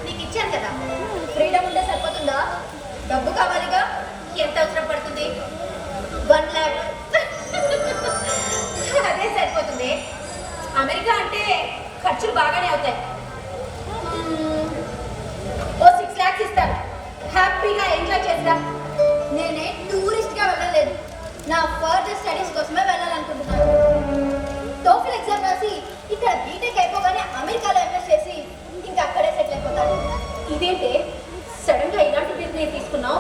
నీకు ఇచ్చాను కదా. ఫ్రీడమ్ ఉంటే సరిపోతుందా? డబ్బు కావాలిగా. ఎంత అవసరం పడుతుంది? 1 lakh. అదే సరిపోతుంది. అమెరికా అంటే ఖర్చులు బాగానే అవుతాయి. ఓ 6 lakhs ఇస్తాను. హ్యాపీగా ఎంజాయ్ చేద్దాం. నేనే టూరిస్ట్గా వెళ్ళలేదు, నా ఫర్దర్ స్టడీస్ కోసమే వెళ్ళాలనుకుంటున్నాను. టోఫెల్ ఎగ్జామ్ రాసి ఇక్కడ బీటెక్ అయిపోగానే అమెరికాలో ఎంఎస్ చేసి ఇంకా అక్కడే సెటిల్ అయిపోతాను. ఇదేంటే సడన్గా ఇలాంటి నిర్ణయం తీసుకున్నావు?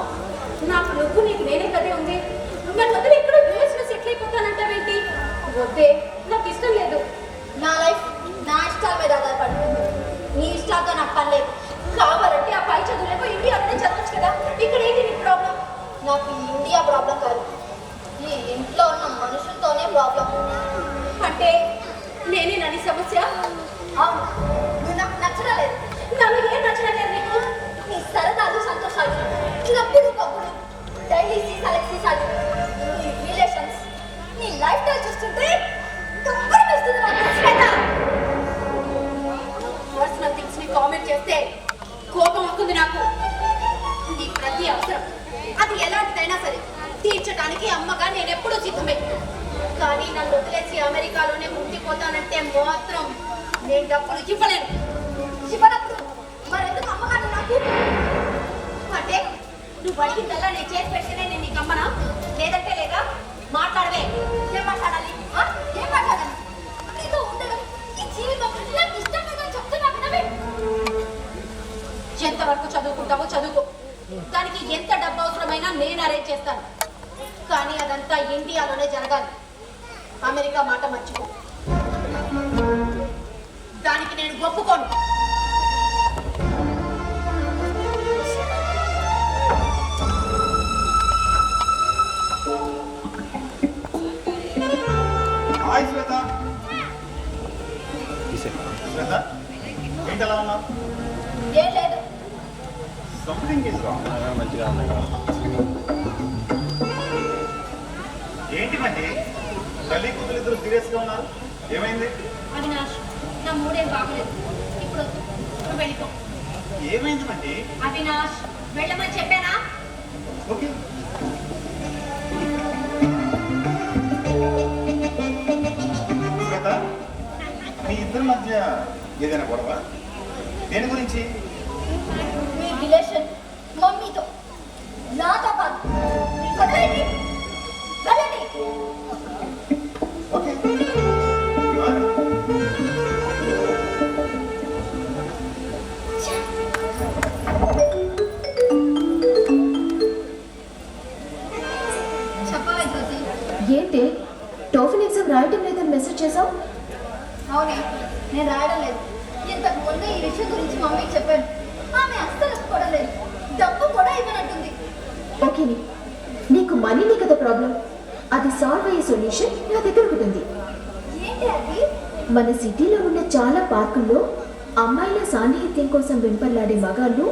నాకు నువ్వు నీకు నేనే కదే ఉంది. నన్ను వదిలి ఎక్కడో యూఎస్లో సెటిల్ అయిపోతానంటావేంటి? వద్దే, నాకు ఇష్టం లేదు. నా లైఫ్ నా ఇష్టాల మీద ఆధారపడుతుంది. నీ ఇష్టాలతో నాకు పని లేదు. కావాలంటే ఆ పై చదువులేమో ఇండియాలోనే చదవచ్చు కదా. ఇక్కడ ఏంటి నీ ప్రాబ్లం? నాకు ఇండియా ప్రాబ్లం కాదు, ఈ ఇంట్లో ఉన్న మనుషులతోనే ప్రాబ్లం. అంటే నేనే నని సమస్య? అవును, నువ్వు నాకు నచ్చడం లేదు. నన్ను ఏం నచ్చడం లేదు నీకు? నీ సరదాలు సంతోషాలు, క్లబ్బులు కబ్బులు, డైలీ సీసాలు, నీ రిలేషన్స్, నీ లైఫ్ స్టైల్ చూస్తుంటే పర్సనల్ థింగ్స్ ని కామెంట్ చేస్తే కోపం వస్తుంది నాకు. నీ ప్రతి అవసరం అది ఎలాంటిదైనా సరే తీర్చడానికి అమ్మగా నేను ఎప్పుడూ సిద్ధమే. కానీ నన్ను వదిలేసి అమెరికాలోనే ఉండిపోతానంటే మాత్రం నేను డబ్బులు ఇవ్వలేను. ఇవ్వనప్పుడు మరెందుకు అమ్మగారు నాకు? అంటే నువ్వు అడిగిందల్లా నేను చేసి పెడితేనే నేను నీకు అమ్మనా? లేదంటే లేదా? మాట్లాడవే. ఏం మాట్లాడాలి? ఏం మాట్లాడాలి? నీతో ఉండడం ఈ జీవితం నాకు ఇష్టం లేదని చెప్తున్నా వినవే. ఎంతవరకు చదువుకుంటావో చదువుకో, దానికి ఎంత డబ్బు అవసరమైనా నేను అరేంజ్ చేస్తాను. కానీ అదంతా ఇండియాలోనే జరగాలి. అమెరికా మాట మర్చిపో. దానికి నేను ఒప్పుకోను. హాయ్ శ్వేత. శ్వేత, ఏంటి ఎలా ఉన్నావు? ఏం లేదు. Something is wrong. మంచిగా ఉన్నాయి కదా. ఏంటి మంచి తల్లి కూతురు ఇద్దరు సీరియస్గా ఉన్నారు? ఏమైంది? అవినాష్, నా మూడేం బాగలేదు. ఇప్పుడు నువ్వు వెళ్ళిపో. ఏమైంది మంచి? అవినాష్, వెళ్ళమని చెప్పానా? ఓకే. శ్వేత, మీ ఇద్దరి మధ్య ఏదైనా గొడవ? దేని గురించి? మీ రిలేషన్ మమ్మీతో, నాతో కాదు. వదిలేయండి, వెళ్ళండి. ఓకే. చెప్పవే జ్యోతి. ఏంటి టోఫెల్ ఎగ్జామ్ రాయటం లేదని మెసేజ్ చేసావు? అవునే, నేను రాయడం లేదు. ఇంతకు ముందే ఈ విషయం గురించి మమ్మీకి చెప్పాను. ఆమె అస్సలు ఒప్పుకోవడం. డబ్బు కూడా ఇవ్వనట్టుంది. ఓకే, నీకు మనీనే కదా ప్రాబ్లం. అది సాల్వ్ అయ్యే సొల్యూషన్ నా దగ్గర ఒకటి ఉంది. ఏంటి అది? మన సిటీలో ఉన్న చాలా పార్కుల్లో అమ్మాయిల సాన్నిహిత్యం కోసం వెంపర్లాడే మగాళ్ళు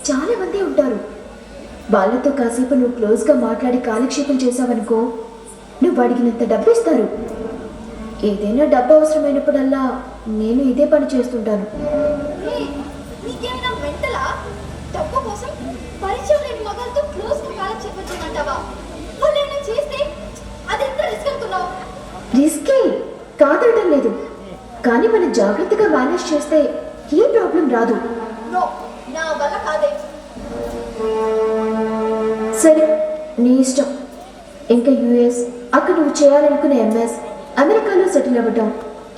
చాలా మంది ఉంటారు. వాళ్ళతో కాసేపు నువ్వు క్లోజ్గా మాట్లాడి కాలక్షేపం చేసావనుకో, నువ్వు అడిగినంత డబ్బు ఇస్తారు. ఏదైనా డబ్బు అవసరమైనప్పుడల్లా నేను ఇదే పని చేస్తుంటాను. నీకేమైనా మెంటలా? డబ్బు కోసం పరిచయం లేని మగాళ్ళతో క్లోజ్గా కాలక్షేపం చేయమంటావా? వాళ్ళు ఏమైనా చేస్తే అది ఎంత రిస్క్ అనుకున్నావు? రిస్కే కాదనడం లేదు, కానీ మనం జాగ్రత్తగా మేనేజ్ చేస్తే ఏ ప్రాబ్లం రాదు. నో, నా వల్ల కాదే. సరే, నీ ఇష్టం. ఇంకా యుఎస్, అక్కడ నువ్వు చేయాలనుకునే ఎంఎస్, అమెరికాలో సెటిల్ అవ్వటం,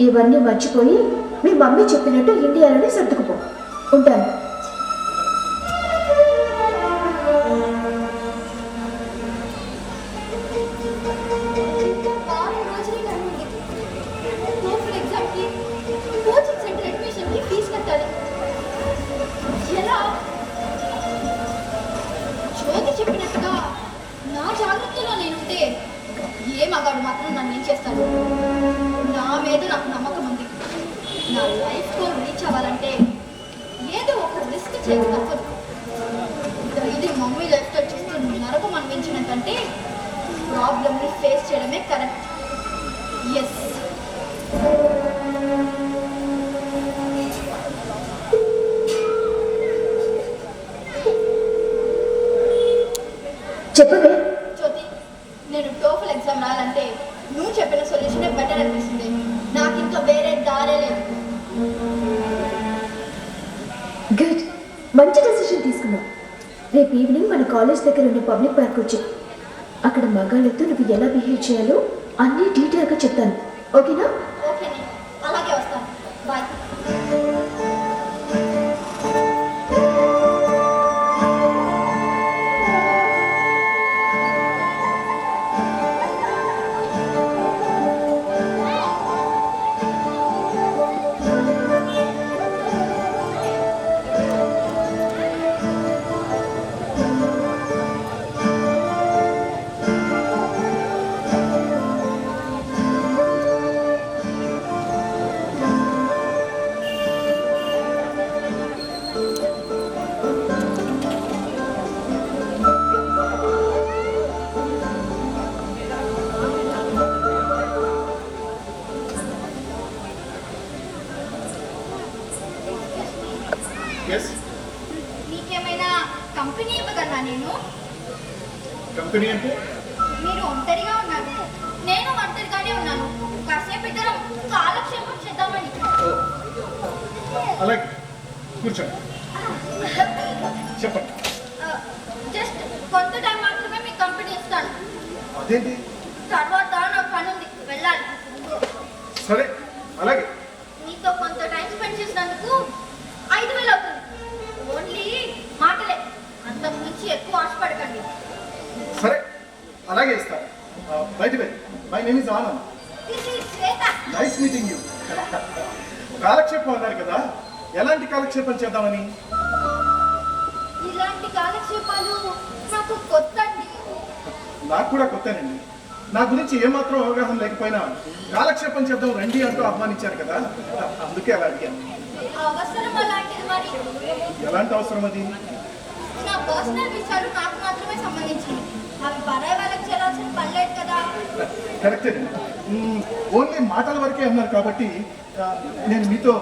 ఇవన్నీ మర్చిపోయి మీ మమ్మీ చెప్పినట్టు ఇండియాలోనే సర్దుకుపో. ఉంటాను. చెప్పినట్టుగా నా జాగ్రత్తలో నేనుంటే ఏ మగాడు మాత్రం నన్ను ఏం చేస్తాను? నా మీద నాకు నమ్మకం ఉంది. నా లైఫ్ గోల్ రీచ్ అవ్వాలంటే ఏదో ఒక రిస్క్ చేయక తప్పదు. ఇది మమ్మీ లైఫ్ స్టైల్ చూస్తూ నరకం అనిపించినంతంటే ప్రాబ్లమ్ని ఫేస్ చేయడమే కరెక్ట్. ఎస్. చెప్పవే. జ్యోతి, నేను టోఫల్ ఎగ్జామ్ రాయాలంటే నువ్వు చెప్పిన సొల్యూషనే బెటర్ అనిపిస్తుంది. నాకు ఇంకా వేరే దారే లేదు. గుడ్, మంచి డెసిషన్ తీసుకున్నావు. రేపు ఈవినింగ్ మన కాలేజ్ దగ్గర ఉన్న పబ్లిక్ పార్క్ వచ్చి అక్కడ మగాళ్ళతో నువ్వు ఎలా బిహేవ్ చేయాలో అన్నీ డీటెయిల్గా చెప్తాను. ఓకేనా? ఓకేనే, అలాగే వస్తాను. బాయ్. ఎస్, మీకేమైనా కంపెనీ ఇవ్వగలనా? నేను కంపెనీ అంటే మీరు ఒంటరిగా ఉన్నారు, నేను ఒంటరిగానే ఉన్నాను. కాసేపు ఇద్దరం కాలక్షేపం చేద్దామని. అలాగే కూర్చోండి, చెప్పండి. జస్ట్ కొంత టైం మాత్రమే మీకు కంపెనీ ఇస్తాను. అదేంటి? తర్వాత నాకు పని ఉంది, వెళ్ళాలి. సరే, అలాగే. మీతో కొంత టైం స్పెండ్ చేసినందుకు 5,000 అవుతుంది. ఓన్లీ మాటలే, అంతకు మించి ఎక్కువ ఆశపడకండి. సరే, అలాగే ఇస్తాను. బయట my name is Anand. This is Shweta. Nice meeting you. కాలక్షేపం అన్నారు కదా, ఎలాంటి కాలక్షేపం చేద్దామని? ఇలాంటి కాలక్షేపాలు నాకు కొత్త అండి. నాకు కూడా కొత్తనండి. నా గురించి ఏమాత్రం అవగాహన లేకపోయినా కాలక్షేపం చేద్దాం రండి అంటూ ఆహ్వానించారు కదా, అందుకే అలా అడిగాను. అవసరం అలాంటిది. మరి ఎలాంటి అవసరం అది? నా పర్సనల్ విషయాలు నాకు మాత్రమే సంబంధించింది. అవి పరాయి వాళ్ళకి చేయాల్సిన పని లేదు కదా. కరెక్టేనండి. ఓన్లీ మాటల వరకే అన్నారు కాబట్టి నేను మీతో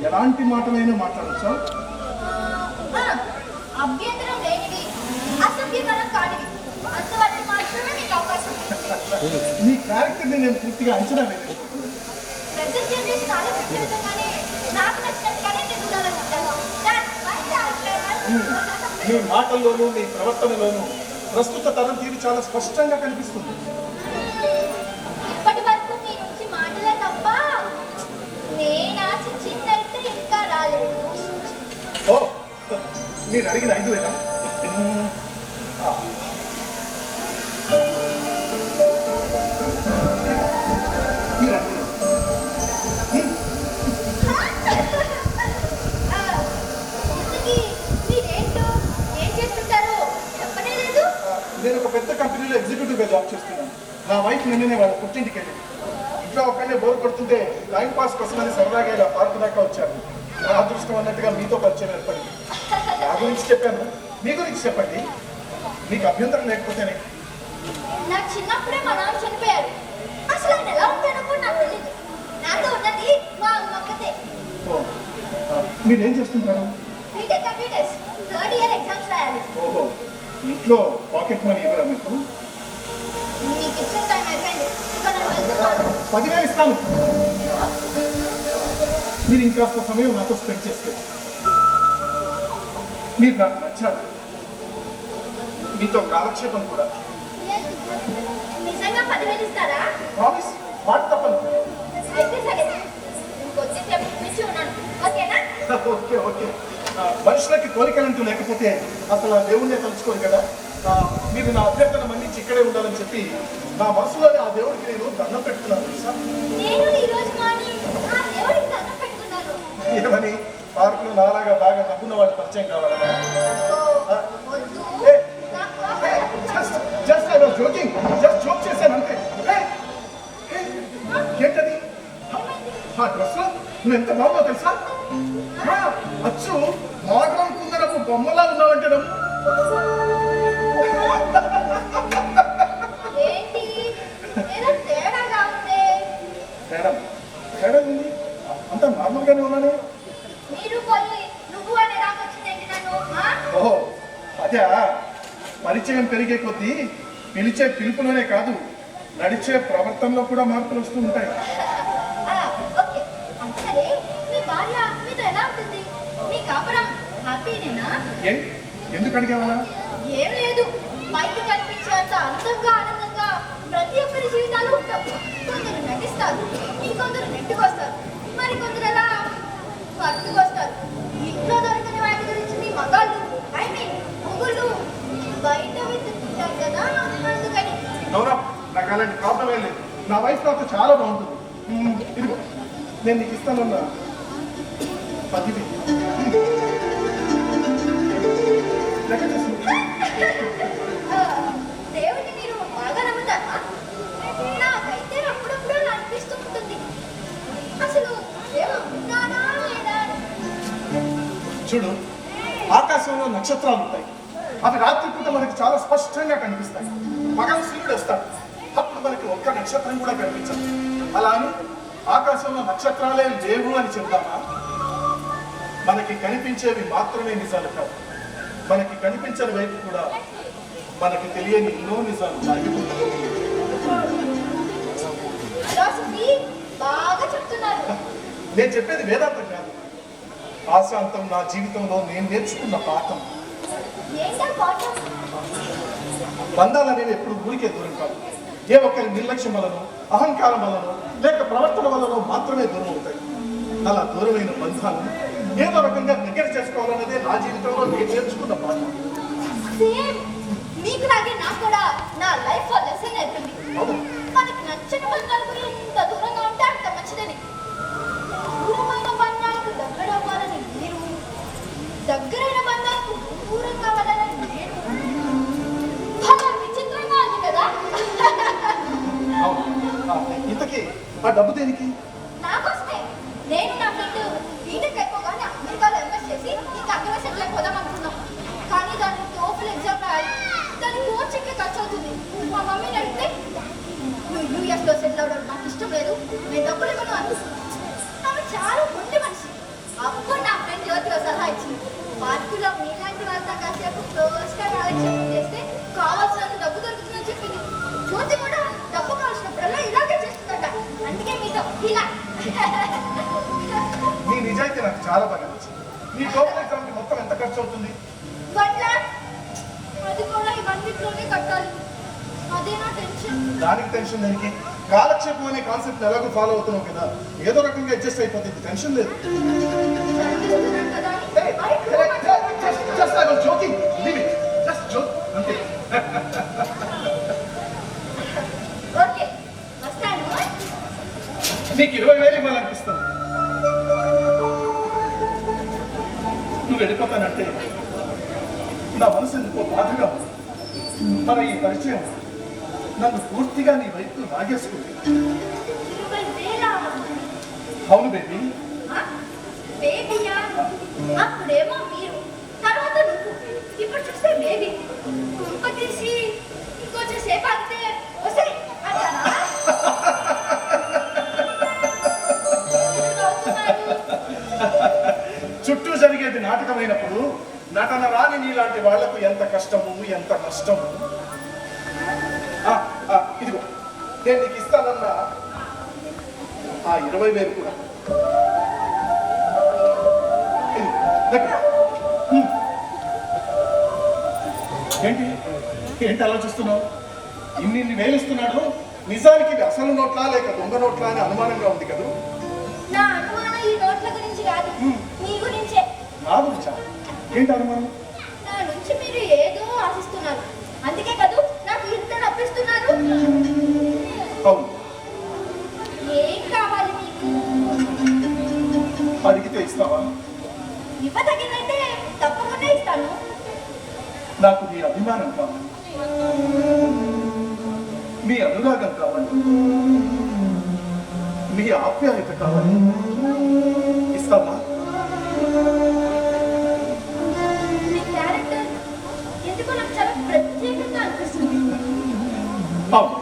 ఎలాంటి మాటలైనా మాట్లాడచ్చా? అభ్యంతరం లేనిది, అసభ్యకరం కానిది, అంతవరకు మాత్రమే మీకు అవకాశం. మీ క్యారెక్టర్ని నేను పూర్తిగా అంచనా వేయలేదు. ప్రెజెంట్ జనరేషన్ ఆలోచించే విధంగానే నాకు నచ్చినట్టుగానే నేను ఉండాలనుకుంటాను. That's my character. మీ మాటల్లోనూ మీ ప్రవర్తనలోనూ ప్రస్తుత తరం తీరు చాలా స్పష్టంగా కనిపిస్తుంది. ఇప్పటి వరకు మీ నుంచి మాటలే తప్ప నేను ఆశించిందైతే ఇంకా రాలేదు. ఓ, మీరు అడిగిన 5,000? మీరు అడిగిన ఇంతకీ మీరేంటో ఏం చేస్తుంటారో చెప్పనే లేదు. నేను ఒక పెద్ద కంపెనీలో ఎగ్జిక్యూటివ్గా జాబ్ చేస్తున్నాను. నా వైఫ్ నిన్ననే వాళ్ళ పుట్టింటికి వెళ్ళింది. ఇంట్లో ఒక్కనే బోర్ కొడుతుంటే టైం పాస్ కోసమని సరదాగా ఇలా పార్కు దాకా వచ్చాను. నా అదృష్టం అన్నట్టుగా మీతో పరిచయం ఏర్పడింది. నా గురించి చెప్పాను, మీ గురించి చెప్పండి. మీకు అభ్యంతరం లేకపోతేనే. నా చిన్నప్పుడే మా నాన్న చనిపోయారు. అసలు ఆయన ఎలా ఉంటాడో కూడా నాకు తెలియదు. నాతో ఉన్నది మా అమ్మ ఒక్కతే. ఓ, మీరేం చేస్తుంటారు? BTech computers 3rd year exams రాయాలి. ఓహో, ఇంట్లో పాకెట్ మనీ ఇవ్వరా మీకు? మీకు ఇచ్చిన టైం అయిపోయింది. ఇక నేను వెళ్తున్నాను. 10,000 ఇస్తాను. మీరు ఇంకాస్త సమయం నాతో స్పెండ్ చేస్తే. మీరు నాకు నచ్చారు. మీతో కాలక్షేపం కూడా. నిజంగా 10,000 ఇస్తారా? ప్రామిస్, మాట తప్పను. అయితే సరే, ఇంకొద్దిసేపు పిలిచి ఉన్నాను. ఓకేనా? Okay okay. మనుషులకి కోరికలంటూ లేకపోతే అసలు ఆ దేవుణ్ణే తలుచుకోరు కదా. మీరు నా అభ్యర్థన మన్నించి ఇక్కడే ఉండాలని చెప్పి నా మనసులోనే ఆ దేవుడికి నేను దండం పెట్టుకున్నాను తెలుసా. నేను ఈ రోజు మార్నింగ్ ఆ దేవుడికి దండం పెట్టుకున్నాను. ఏమని? పార్కులో నాలాగా బాగా నవ్వున్న వాళ్ళు పరిచయం కావాలన్నా? వద్దు, Hey, నాకు hey, just I was joking. Just joke చేశాను అంతే. Hey, hey, ఏంటది? ఆ డ్రెస్లో నువ్వు ఎంత బాగున్నావు తెలుసా? అచ్చు మోడ్రన్ కుందరపు బొమ్మలా ఉన్నావంటే ఏంటి ఏదో తేడాగా ఉంది. తేడా తేడా ఉంది. అంతా నార్మల్గానే ఉన్నానే. మీరు పోయి నువ్వు అనే రాకొచ్చిందేంటి నన్ను? ఓహో, అదే పరిచయం పెరిగే కొద్దీ పిలిచే పిలుపులోనే కాదు నడిచే ప్రవర్తనలో కూడా మార్పులు వస్తూ ఉంటాయి. ఓకే, సరే మీ భార్య మీతో ఎలా ఉంటుంది? మీ కాపురం హ్యాపీనేనా? ఎందుకు అడిగావా? ఏం లేదు, బయట కనిపించేంత అందంగా ఆనందంగా ప్రతి ఒక్కరి జీవితాలు ఉంటాయి. కొందరు నటిస్తారు, ఇంకొందరు నెట్టుకొస్తారు, మరి కొందరు ఎలా వర్తుకొస్తారు. ఇంట్లో దొరికిన వాటి గురించి మీ మగాళ్ళు మొగుళ్ళు బయట వెతుకుంటారు కదా, అందుకని. నాకు అలాంటి ప్రాబ్లం ఏం లేదు. నా వైఫ్ నాతో చాలా బాగుంటుంది. ఇదిగో నేను నీకు ఇస్తానన్నా 10,000 లెక్క చేసి. దేవుడిని మీరు బాగా నమ్ముతారా? నాకైతే అప్పుడప్పుడు అలా అనిపిస్తూ ఉంటుంది. అసలు దేవుడు ఉన్నాడా లేదా? చూడు, ఆకాశంలో నక్షత్రాలు ఉంటాయి. అవి రాత్రిపూట మనకి చాలా స్పష్టంగా కనిపిస్తాయి. పగలు సూర్యుడు వస్తాడు, అప్పుడు మనకి ఒక్క నక్షత్రం కూడా కనిపించదు. అలా అని ఆకాశంలో నక్షత్రాలే లేవు అని చెప్తామా? మనకి కనిపించేవి మాత్రమే నిజాలు కాదు. మనకి కనిపించని వైపు కూడా మనకి తెలియని ఎన్నో నిజాలు దాగిపోతాయి. బాగా చెప్తున్నారు. నేను చెప్పేది వేదాంతం కాదు, ఆశాంతం నా జీవితంలో నేను నేర్చుకున్న పాఠం. బంధాలనేవి ఎప్పుడు ఊరికే దూరం కాదు. ఏ ఒక్కరి నిర్లక్ష్యం వలనో, అహంకారం వలనో, లేక ప్రవర్తన వలనో మాత్రమే దూరం అవుతాయి. అలా దూరమైన బంధాలను ఏదో రకంగా దగ్గర చేసుకోవాలన్నదే నా జీవితంలో నేను నేర్చుకున్న పాఠం. మీకు లాగే నాకు కూడా నా లైఫ్ లెసన్ అయిపోయింది. మనకి నచ్చని బంధాలకు ఎంత దూరంగా ఉంటే అంత మంచిదని. దూరమైన బంధాలకు దగ్గర అవ్వాలని మీరు, దగ్గరైన బంధాలకు దూరం కావాలని నేను. చాలా విచిత్రంగా ఉంది కదా. ఇంతకీ ఆ డబ్బు దేనికి? నాకోసమే. నేను నా ఫ్రెండ్ బీటెక్ అయిపోగానే అమెరికాలో ఎంఎస్ చేసి ఇంకా అక్కడే సెటిల్ అయిపోదాం అనుకున్నాం. కానీ దానికి టోఫెల్ ఎగ్జామ్ రాయాలి, దానికి కోచింగ్కి ఖర్చు అవుతుంది. మా మమ్మీని అడిగితే నువ్వు యూఎస్లో సెటిల్ అవ్వడం నాకు ఇష్టం లేదు, నేను డబ్బులు ఇవ్వను అని. ఆమె చాలా మొండి మనిషి. అప్పుడు నా ఫ్రెండ్ జ్యోతిలో సలహా ఇచ్చింది. పార్కులో మీలాంటి వాళ్ళతో కాసేపు క్లోజ్గా కాలక్షేపం చేస్తే కావాల్సినంత డబ్బు దొరుకుతుందని చెప్పింది. జ్యోతి కూడా డబ్బు కావాల్సినప్పుడల్లా ఇలాగే చేస్తుందట. అందుకే మీతో ఇలా. నీ నిజాయితీ నాకు చాలా బాగా నచ్చింది. నీ టోటల్ ఎగ్జామ్కి మొత్తం ఎంత ఖర్చు అవుతుంది? 1 lakh. అది కూడా ఈ 1 weekలోనే కట్టాలి. అదే నా టెన్షన్. దానికి టెన్షన్ దానికి. కాలక్షేపం అనే కాన్సెప్ట్ ఎలాగో ఫాలో అవుతున్నావు కదా, ఏదో రకంగా అడ్జస్ట్ అయిపోతుంది. టెన్షన్ లేదు. ఓకే, వస్తాను. నీకు 20,000 ఇవ్వాలనిపిస్తుంది. నువ్వు వెళ్ళిపోతానంటే నా మనసు ఎందుకో బాధగా ఉంది. మన ఈ పరిచయం నన్ను పూర్తిగా నీ వైపు లాగేసుకుంది. 20,000? అవును బేబీ. బేబీయా? అప్పుడేమో మీరు, తర్వాత నువ్వు, ఇప్పుడు చూస్తే బేబీ. కుంప తీసి ఇంకొంచెం సేపు ఆగితే వస్తాయి అంటారా? చుట్టూ జరిగేది నాటకమైనప్పుడు నటన రాని నీలాంటి వాళ్లకు ఎంత కష్టము, ఎంత నష్టము. ఇదిగో నేను నీకు ఇస్తానన్న ఆ 20,000 కూడా. ఏంటి ఏంటి అలా చూస్తున్నావు? ఇన్ని వేలు ఇస్తున్నాడు, నిజానికి ఇది అసలు నోట్లా లేక దొంగ నోట్లా అని అనుమానంగా ఉంది కదా. నా అనుమానం ఈ నోట్ల గురించి కాదు, మీ గురించే. నా గురించా? ఏంటి అనుమానం? నా నుంచి మీరు ఏదో ఆశిస్తున్నారు, అందుకే కదా నాకు ఇంత నప్పిస్తున్నారు. అవును. ఏం కావాలి మీకు? అడిగితే ఇస్తావా? ఇవ్వదగినైతే తప్పకుండా ఇస్తాను. నాకు మీ అభిమానం కావాలి, మీ అనురాగం కావాలి, మీ ఆప్యాయత కావాలి. ఇస్తావా? మీ క్యారెక్టర్ ఎందుకో నాకు చాలా ప్రత్యేకంగా అనిపిస్తుంది. అవును,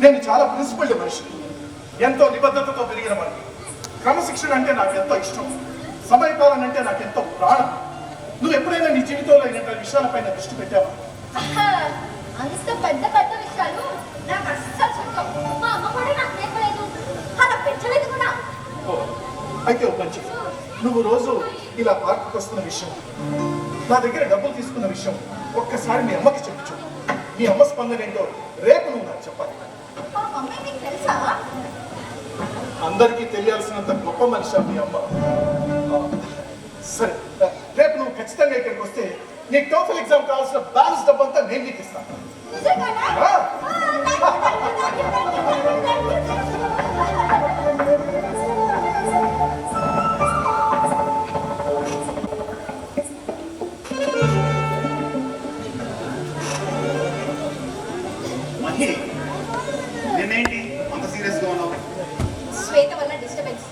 నేను చాలా ప్రిన్సిపల్డ్ మనిషి, ఎంతో నిబద్ధతతో పెరిగిన వాడిని. క్రమశిక్షణ అంటే నాకు ఎంతో ఇష్టం, సమయపాలన అంటే నాకు ఎంతో ప్రాణం. నువ్వు ఎప్పుడైనా నీ జీవితంలో ఇలాంటి విషయాలపైన దృష్టి పెట్టావా? ఆహా, అంత పెద్ద పెద్ద విషయాలు నాకు అస్సలు చెప్పవు. మా అమ్మ కూడా నాకు నేర్పలేదు, అలా పెంచలేదు కూడా. ఓ, అయితే ఒక పని చెయ్యి. నువ్వు రోజు ఇలా పార్కుకి వస్తున్న విషయం, నా దగ్గర డబ్బులు తీసుకున్న విషయం ఒక్కసారి మీ అమ్మకి చెప్పు. మీ అమ్మ స్పందన ఏంటో రేపు నువ్వు నాకు చెప్పాలి. మా మమ్మీ మీకు తెలుసా? అందరికీ తెలియాల్సినంత గొప్ప మనిషి మీ అమ్మ. ఆ, సరే, రేపు నువ్వు ఖచ్చితంగా ఇక్కడికి వస్తే నీ టోఫెల్ ఎగ్జామ్ కావాల్సిన బ్యాలెన్స్ డబ్బంతా నేను నీకు ఇస్తాను. నిజంగానా? ఆ? మహి, నేనేంటి అంత సీరియస్గా ఉన్నావు? శ్వేత వల్ల డిస్టర్బెన్స్.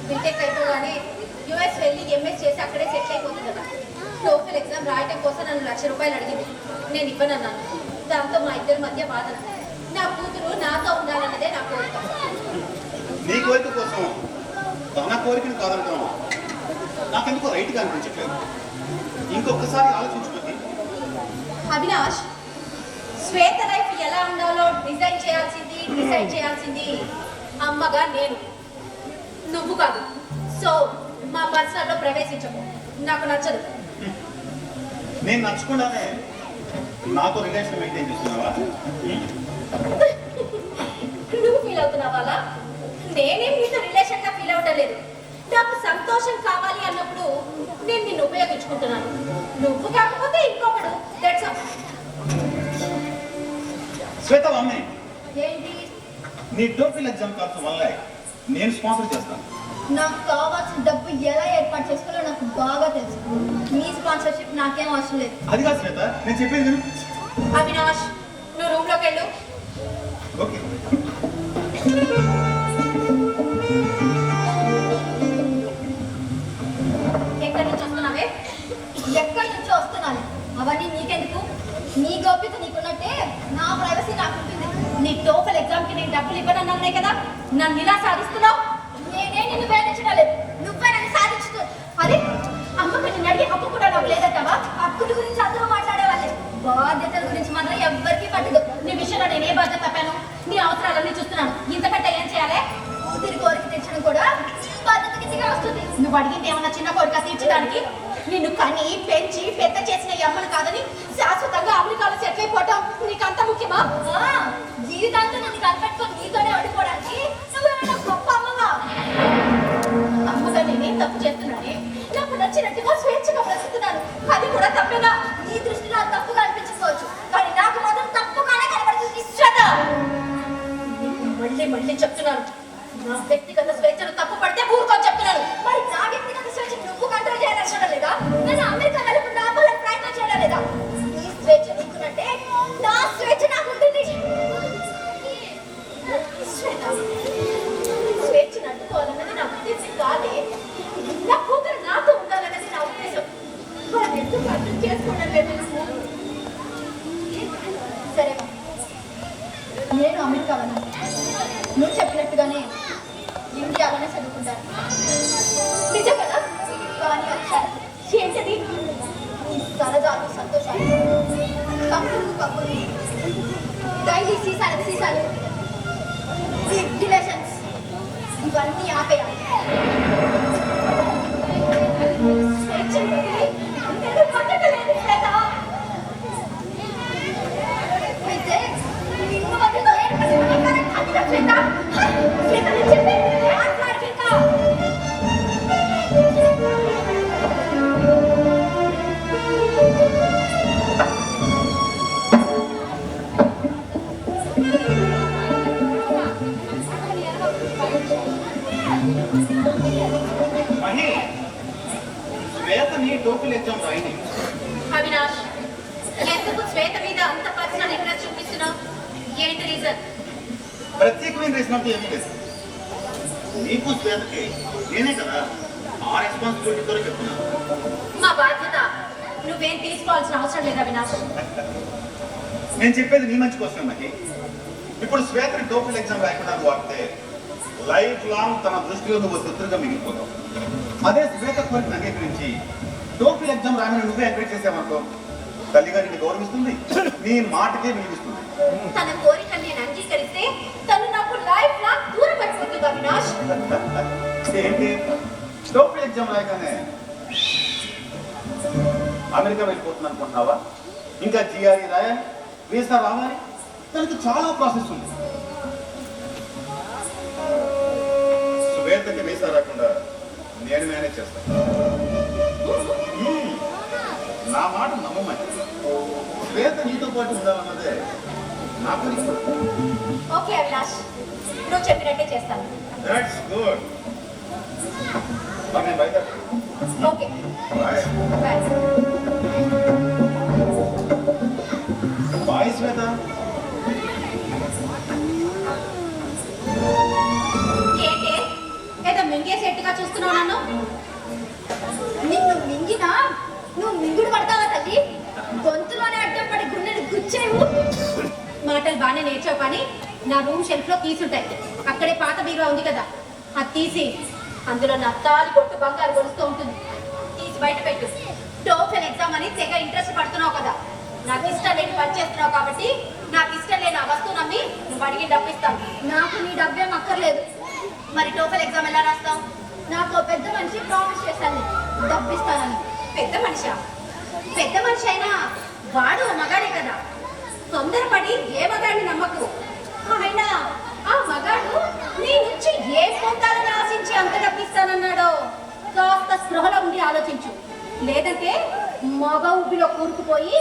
బీటెక్ అయిపోగానే యుఎస్ వెళ్ళి ఎంఎస్ చేసి అక్కడే సెటిల్ అయిపోతుంది కదా. టోఫెల్ ఎగ్జామ్ రాయటం కోసం నన్ను ₹1,00,000 అడిగింది. నేను ఇవ్వనన్నాను. దాంతో మా ఇద్దరి మధ్య వాదన. నా కూతురు నాతో ఉండాలన్నదే నా కోరిక. నీ కోరిక కోసం తన కోరికను కాదనుకోను. నాకెందుకో రైట్గా అనిపించట్లేదు. ఇంకొకసారి ఆలోచించుకోండి. అవినాష్, శ్వేత లైఫ్ ఎలా ఉండాలో డిసైడ్ చేయాల్సింది అమ్మగా నేను, నువ్వు కాదు. సో మా పర్సనల్లో ప్రవేశించకు, నాకు నచ్చదు. నేను నచ్చకుండానే నాతో రిలేషన్ మెయింటైన్ చేస్తున్నావా? నువ్వు ఫీల్ అవుతున్నావా అలా? నేనేం నీతో రిలేషన్గా ఫీల్ అవ్వటం లేదు. నాకు సంతోషం కావాలి అన్నప్పుడు నేను నిన్ను ఉపయోగించుకుంటున్నాను. నువ్వు కాకపోతే ఇంకొకడు. That's all. శ్వేత మమ్మీ, ఏంటి? నీ టోఫెల్ ఎగ్జామ్ ఖర్చు వల్లే నేను స్పాన్సర్ చేస్తాను. నాకు కావాల్సిన డబ్బు ఎలా ఏర్పాటు చేసుకోవాలో నాకు బాగా తెలుసు. మీ స్పాన్సర్షిప్ నాకేం అవసరం లేదు. అది కాదు శ్వేత, నేను చెప్పేది విను. అవినాష్, నువ్వు రూమ్లోకి వెళ్ళు. ఓకే. ఎక్కడి నుంచి వస్తున్నావే? ఎక్కడి నుంచో వస్తున్నాను. అవన్నీ నీకెందుకు? నీ గోప్యత నీకున్నట్టే నా ప్రైవసీ నాకు ఉంటుంది. నీ టోఫెల్ ఎగ్జామ్కి నేను డబ్బులు ఇవ్వనన్నానే కదా, నన్ను ఇలా సాధిస్తున్నావు. నేనే నిన్ను వేధించడం లేదు, నువ్వే నన్ను సాధించు. అరే, అమ్మకి నిన్ను అడిగి హక్కు కూడా నాకు లేదంటావా? హక్కుల గురించి అందరూ మాట్లాడేవాళ్ళే, బాధ్యతల గురించి మాత్రం ఎవ్వరికీ పట్టదు. నీ విషయంలో నేనే బాధ్యత తప్పాను? నీ అవసరాలన్నీ చూస్తున్నాను. ఇంతకంటే ఏం చేయాలి? కూతురి కోరిక తీర్చడం కూడా బాధ్యత కిందగా వస్తుంది. నువ్వు అడిగింది ఏమన్నా చిన్న కోరిక తీర్చడానికి? నిన్ను కని పెంచి పెద్ద చేసిన ఈ అమ్మను కాదని శాశ్వతంగా అమెరికాలో సెటిల్ అయిపోవటం నీకు అంత ముఖ్యమా? జీవితాంతం నన్ను కనిపెట్టుకొని నీతోనే ఓడిపోవడానికి నువ్వేమన్నా గొప్ప అమ్మవా? అమ్మగా నేనేం తప్పు చేస్తున్నానే? నాకు నచ్చినట్టుగా స్వేచ్ఛగా బ్రతుకుతున్నాను. అది కూడా తప్పేనా? నీ దృష్టిలో అది తప్పుగా అనిపించుకోవచ్చు, కానీ నాకు మాత్రం తప్పుగానే కనబడుతుంది. మళ్ళీ చెప్తున్నాను, నా వ్యక్తిగత స్వేచ్ఛను తప్పు పడితే ఊరుకొని చెప్తున్నాను. మరి నా వ్యక్తిగత స్వేచ్ఛ నువ్వు కంట్రోల్ చేయాలని లేదా? నేను అమెరికా వెళ్ళకుండా ఆపాలని ప్రయత్నం చేయడం లేదా? నీ స్వేచ్ఛ నీకున్నట్టే నా స్వేచ్ఛ నాకు ఉంటుంది. స్వేచ్ఛను అడ్డుకోవాలన్నది నా ఉద్దేశం కాదే. నా కూతురు నాతో ఉండాలన్నది నా ఉద్దేశం. వాళ్ళు ఎందుకు అర్థం చేసుకోవడం లేదు? సరే, నేను అమెరికా వెళ్ళను. నువ్వు చెప్పినట్టుగానే ఇండియాలోనే చదువుకుంటాను. నిజం కదా? కానీ వచ్చారు ఏంటది? ఈ సరదాలు, సంతోషాలు, కప్పులు డైలీ సీసాలు రిలేషన్స్ ఇవన్నీ ఆపేయాలి. స్వేచ్ఛ నేను పట్టలేదు శ్వేత. అయితే నిన్ను వదిలి శ్వేత నేను చెప్పేది మాట్లాడు శ్వేత. మహి, శ్వేత నీ టోఫెల్ ఎగ్జామ్ రాయింది. అవినాష్, ఎందుకు శ్వేత మీద అంత పర్సనల్ ఇంట్రెస్ట్ చూపిస్తున్నావు? ఏంటి రీజన్? ప్రత్యేకమైన రీజన్ అంటూ ఏమీ లేదు. నీకు శ్వేతకి నేనే కదా ఆ రెస్పాన్సిబిలిటీతో చెప్తున్నాను. మా బాధ్యత నువ్వేం తీసుకోవాల్సిన అవసరం లేదు అవినాష్. నేను చెప్పేది నీ మంచి కోసమే మహి. ఇప్పుడు శ్వేతని టోఫెల్ ఎగ్జామ్ రాయకుండా వాడితే లైఫ్ లాంగ్ తన దృష్టిలో నువ్వు శత్రుగా మిగిలిపోతావు. అదే శ్వేత కోరికను అంగీకరించి టోఫెల్ ఎగ్జామ్ రాయమని నువ్వే ఎంకరేజ్ చేసావనుకో, తల్లిగారిని గౌరవిస్తుంది, నీ మాటకే విలువిస్తుంది. తన కోరిక నేను అంగీకరిస్తే తను నాకు లైఫ్ లాంగ్ దూరం పడిపోతుంది అవినాష్. ఏంటి టోఫెల్ ఎగ్జామ్ రాయగానే అమెరికా వెళ్ళిపోతుంది అనుకుంటున్నావా? ఇంకా జిఆర్ఈ రాయాలి, వీసా రావాలి, దానికి చాలా ప్రాసెస్ ఉంది. శ్వేతకి వీసా రాకుండా నేను మేనేజ్ చేస్తాను. నా మాట నమ్మమని. శ్వేత నీతో పాటు ఉండాలన్నదే నా కోరిక. ఓకే అవినాష్, నువ్వు చెప్పినట్టే చేస్తాను. That's good. మరి నేను బయట ఓకే బాయ్. బాయ్ శ్వేత. ఏంటి ఏదో మింగేసేట్టుగా చూస్తున్నావు నన్ను? నిన్ను మింగినా నువ్వు మింగుడు పడతావా తల్లి? గొంతులోనే అడ్డం పడి గుండెలు గుచ్చేవు. మాటలు బాగానే నేర్చావు కానీ నా రూమ్ షెల్ఫ్ లో తీసుంటాయి. అక్కడే పాత బీరువా ఉంది కదా, అది తీసి అందులో నా తాలి కొట్టు బంగారు గొలుస్తూ ఉంటుంది, తీసి బయట పెట్టు. టోఫెల్ ఎగ్జామ్ అని తెగ ఇంట్రెస్ట్ పడుతున్నావు కదా, నాకు ఇష్టం లేని పని చేస్తున్నావు కాబట్టి నాకు ఇష్టం లేని ఆ వస్తువు నమ్మి నువ్వు అడిగి డబ్బు ఇస్తావు. నాకు నీ డబ్బేం అక్కర్లేదు. మరి టోఫెల్ ఎగ్జామ్ ఎలా రాస్తావు? నాకు పెద్ద మనిషి ప్రామిస్ చేశాను డబ్బు ఇస్తానని. పెద్ద మనిషా? పెద్ద మనిషి అయినా వాడు మగాడే కదా, తొందరపడి ఏ మగాడిని నమ్మకు. అయినా ఆ మగాడు నీ నుంచి ఏ పొందాలని ఆశించి అంత డబ్బిస్తానన్నాడో కాస్త స్పృహలో ఉండి ఆలోచించు. లేదంటే మగ ఊపిలో కూరుకుపోయి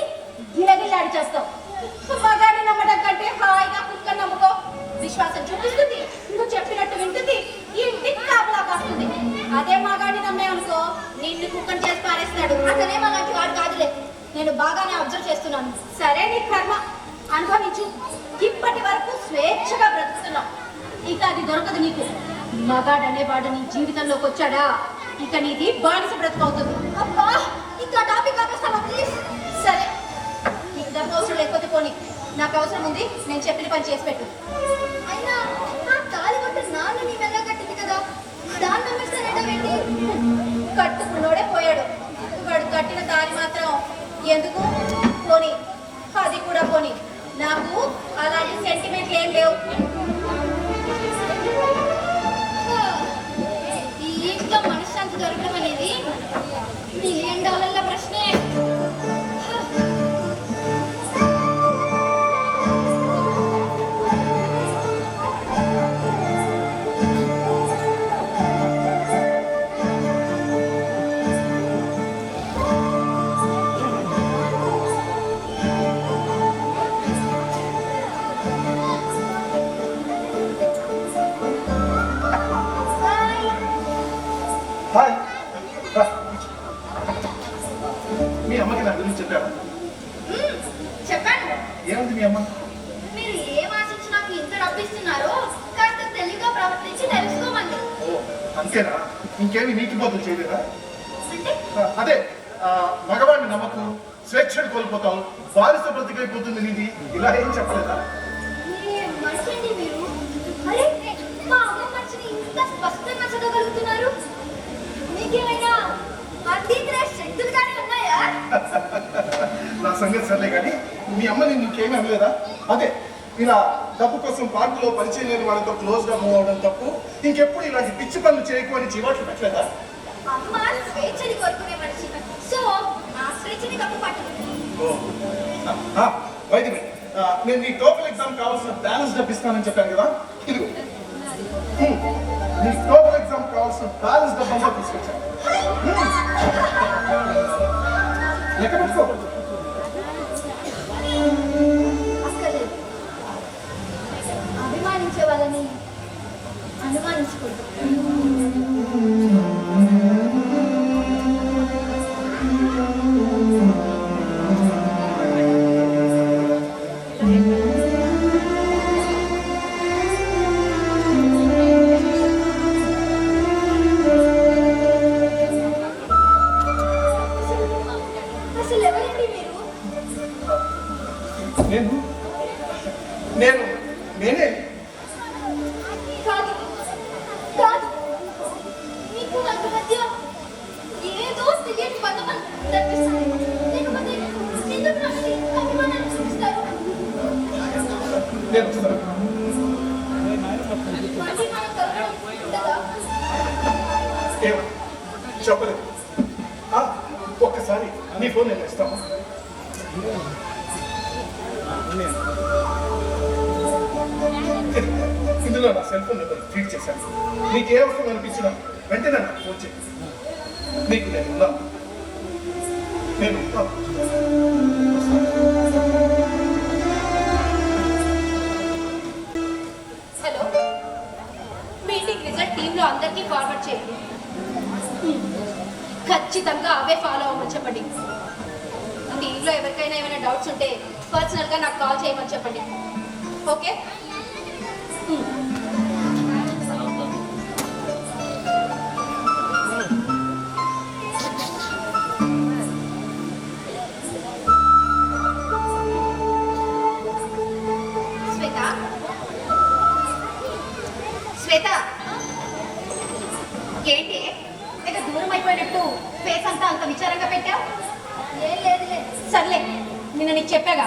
గిలగిల్లాడి చేస్తావు. మగాడిని నమ్మడం కంటే హాయిగా కుక్కని నమ్ముకో. విశ్వాసం చూపిస్తుంది, నువ్వు చెప్పినట్టు వింటుంది, ఇంటికి కాపలా కాస్తుంది. అదే మగాడిని నమ్మే అనుకో నిన్ను కుక్కని చేసి పారేస్తాడు. అతనే అలాంటి వాడు కాదులే, నేను బాగానే అబ్జర్వ్ చేస్తున్నాను. సరే నీ కర్మ అనుభవించు. ఇప్పటి వరకు స్వేచ్ఛగా బ్రతుకుతున్నావు, ఇక అది దొరకదు నీకు. మగాడనే వాడు నీ జీవితంలోకి వచ్చాడా, ఇక నీది బానిస బ్రతుకవుతుంది. అబ్బా ఇంకా టాపిక్ ఆపేస్తావా ప్లీజ్? సరే నీకు డబ్బు అవసరం లేకపోతే పోనీ, నాకు అవసరం ఉంది, నేను చెప్పిన పని చేసి పెట్టు. అయినా నా తాళి కొట్టు నాన్న నీ వెళ్ళ కట్టింది కదా, దాన్ని నమ్మేస్తానేంటి? కట్టుకున్నోడే పోయాడు, వాడు కట్టిన తాళి మాత్రం ఎందుకు? పోనీ అది కూడా పోనీ, నాకు అలాంటి సెంటిమెంట్లు ఏం లేవు. ఈ ఇంట్లో మనశ్శాంతి దొరకడం అనేది $1,000,000 ప్రశ్నే. హాయ్. మీ అమ్మకి నా గురించి చెప్పావా? చెప్పాను. ఏముంది మీ అమ్మ? మీరు ఏం ఆశించి నాకు ఇంత డబ్బిస్తున్నారో కాస్త తెలివిగా ప్రవర్తించి తెలుసుకోమంది. ఓ అంతేనా? ఇంకేమి నీటి బదులు చేయలేదా? అంటే అదే మగవాడిని నమ్మకు, స్వేచ్ఛను కోల్పోతావు, బానిస బ్రతికైపోతుంది నీది, ఇలా ఏం చెప్పలేదా? ఏ మనిషండి మీరు? అరే మా అమ్మ మనిషిని ఇంత స్పష్టంగా చదవగలుగుతున్నారు. మీకేమైనా అతీంద్ర శక్తులు కానీ ఉన్నాయా? నా సంగతి సర్లే కానీ మీ అమ్మని నీకేమీ అనలేదా? అదే ఇలా డబ్బు కోసం పార్కులో పరిచయం లేని వాళ్ళతో క్లోజ్గా మూవ్ అవడం తప్పు, ఇంకెప్పుడు ఇలాంటి పిచ్చి పనులు చేయకు అని చివాట్లు పెట్టలేదా? అమ్మ స్వేచ్ఛని కోరుకునే మనిషి, సో ఆ స్వేచ్ఛని తప్పు పట్టదు. వైద్యుడే, నేను నీ టోఫెల్ ఎగ్జామ్ కావాల్సిన బ్యాలెన్స్ డబ్బు ఇస్తానని చెప్పాను కదా, ఇదిగో నీ టోఫెల్ ఎగ్జామ్ కావాల్సిన బ్యాలెన్స్ డబ్బు అంతా తీసుకొచ్చాను. లెక్క పెట్టుకో. అక్కర్లేదు, అభిమానించే వాళ్ళని అనుమానించకూడదు. అసలు ఎవరండి మీరు? నేనే. కాదు కాదు, మీకు నాకు మధ్య ఏదో తెలియని బంధం కనిపిస్తుంది. లేకపోతే ఎందుకు నేను వస్తాను. మళ్ళీ మనం కలవడం ఉండదా? ఏమో చెప్పలేదు. ఒక్కసారి నీ ఫోన్ నేను ఇస్తాను. ఇందులో నా సెల్ ఫోన్ నెంబర్ ఫీడ్ చేశాను. నీకే అవసరం అనిపించినా వెంటనే నాకు ఫోన్ చేయి. నీకు నేను ఉన్నాను. నేను ఉంటాను. హలో, మీటింగ్ రిజల్ట్ టీంలో అందరికీ ఫార్వర్డ్ చేయండి. ఖచ్చితంగా అవే ఫాలో అవ్వమని చెప్పండి. టీంలో ఎవరికైనా ఏమైనా డౌట్స్ ఉంటే పర్సనల్గా నాకు కాల్ చేయమని చెప్పండి. ఓకే? శ్వేత, శ్వేత, ఏంటి ఇక దూరం అయిపోయినట్టు ఫేస్ అంతా అంత విచారంగా పెట్టావు? ఏం లేదులే. సర్లే, నిన్న నీకు చెప్పాగా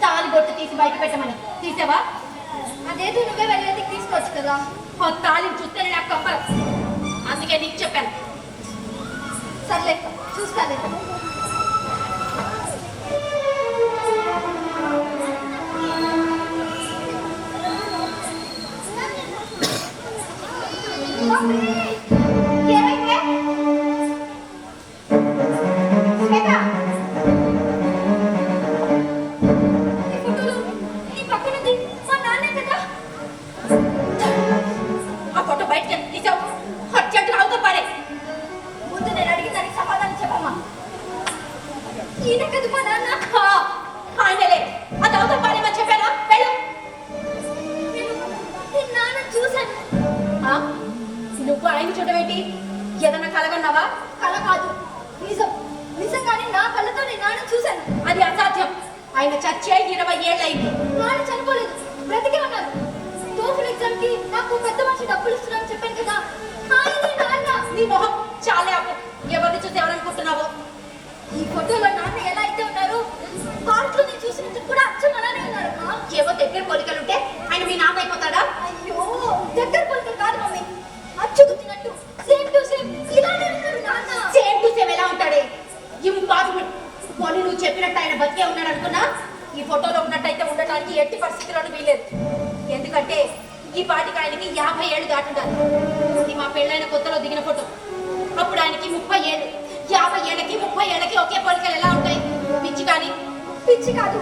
తాలి బొట్టు తీసి బయట పెట్టమని. తీసావా? అదేదో నువ్వే వెళ్ళేది తీసుకోవచ్చు కదా. తాలిని చూస్తేనే నాకు కప్పలు, అందుకే నీకు చెప్పాను. సర్లే, చూస్తాలే. ఏమైంది? శ్వేత, ఈ ఫోటోలో నీ పక్కనది మా నాన్నే కదా. ఆ ఫోటో బయటకి తీసావు, అర్జెంటుగా అవుతా పడే. ముందు నేను అడిగిన దానికి సమాధానం చెప్పమ్మా. ఈయన కదా మా నాన్న. ఆయనలే, అది అవుతా పడేమని చెప్పానా? వెళ్ళు. నేను నాన్న చూశాను. నువ్వు ఆయన చూడవేంటి? ఏదన్నా కలగన్నావా? కల కాదు, నిజం. నిజంగానే నా కళ్ళతో నేను నాన్న చూశాను. అది అసాధ్యం. ఆయన చచ్చే 20 ఏళ్ళైంది. నాన్న చనిపోలేదు, బ్రతికే ఉన్నారు. టోఫిల్ ఎగ్జామ్ కి నాకు పెద్ద మనిషి డబ్బులు ఇస్తున్నాను చెప్పాను కదా, ఆయనే నాన్న. నీ మొహం చాలే అప్పు. ఎవరిని చూసి ఎవరనుకుంటున్నావో? ఈ ఫోటోలో నాన్న ఎలా అయితే ఉన్నారు, పార్క్ లో నేను చూసినందుకు కూడా అచ్చం అలానే ఉన్నారు. ఏవో దగ్గర పోలికలుంటే ఆయన మీ నాన్న అయిపోతాడా? అయ్యో, దగ్గర పోలికలు కాదు మమ్మీ, అచ్చు గుర్తినట్టు సేమ్ టు సేమ్ ఇలానే ఉన్నారు నాన్న. సేమ్ టు సేమ్ ఎలా ఉంటాడే? ఇంపాసిబుల్. పోనీ నువ్వు చెప్పినట్టు ఆయన బతికే ఉన్నాడు అనుకున్నా, ఈ ఫోటోలో ఉన్నట్టయితే ఉండటానికి ఎట్టి పరిస్థితుల్లోనూ వీలేదు. ఎందుకంటే ఈ పాటికి ఆయనకి 50 ఏళ్ళు దాటుంటారు. ఇది మా పెళ్ళైన కొత్తలో దిగిన ఫోటో. అప్పుడు ఆయనకి 30 ఏళ్ళు. 50 ఏళ్ళకి 30 ఏళ్ళకి ఒకే పోలికలు ఎలా ఉంటాయి? పిచ్చి కానీ? పిచ్చి కాదు,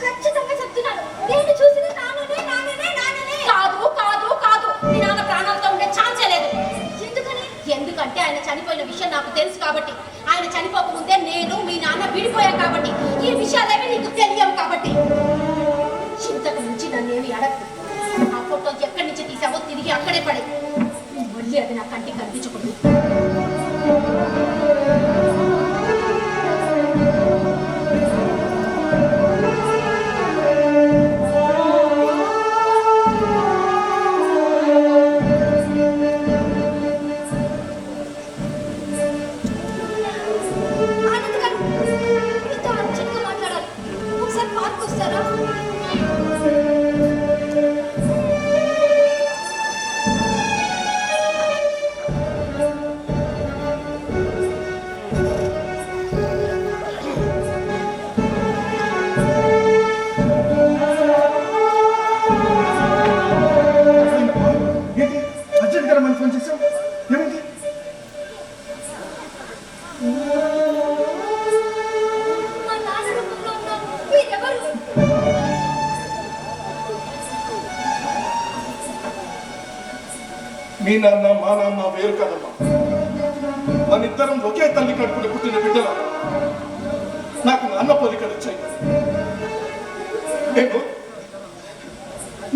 ఖచ్చితంగా చెప్తున్నాను. నేను చూసిన నాన్ననే నాన్ననే నాన్ననే. కాదు కాదు కాదు, మీ నాన్న ప్రాణాలతో ఉండే ఛాన్సే లేదు. ఎందుకని? ఎందుకంటే ఆయన చనిపోయిన విషయం నాకు తెలుసు కాబట్టి. ఆయన చనిపోకముందే నేను మీ నాన్న విడిపోయాం కాబట్టి. ఈ విషయాలేవి నీకు తెలియవు కాబట్టి. ఇంతకు నుంచి నన్నేమి అడగదు. ఆ ఫోటో ఎక్కడి నుంచి తీసావో తిరిగి అక్కడే పడే. మళ్ళీ అది నా కంటికి కనిపించకూడదు. మీ నాన్న మా నాన్న వేరు కదమ్మా. మన ఇద్దరం ఒకే తల్లి కడుపున పుట్టిన బిడ్డలు. నాకు నాన్న పోలికలు వచ్చాయి.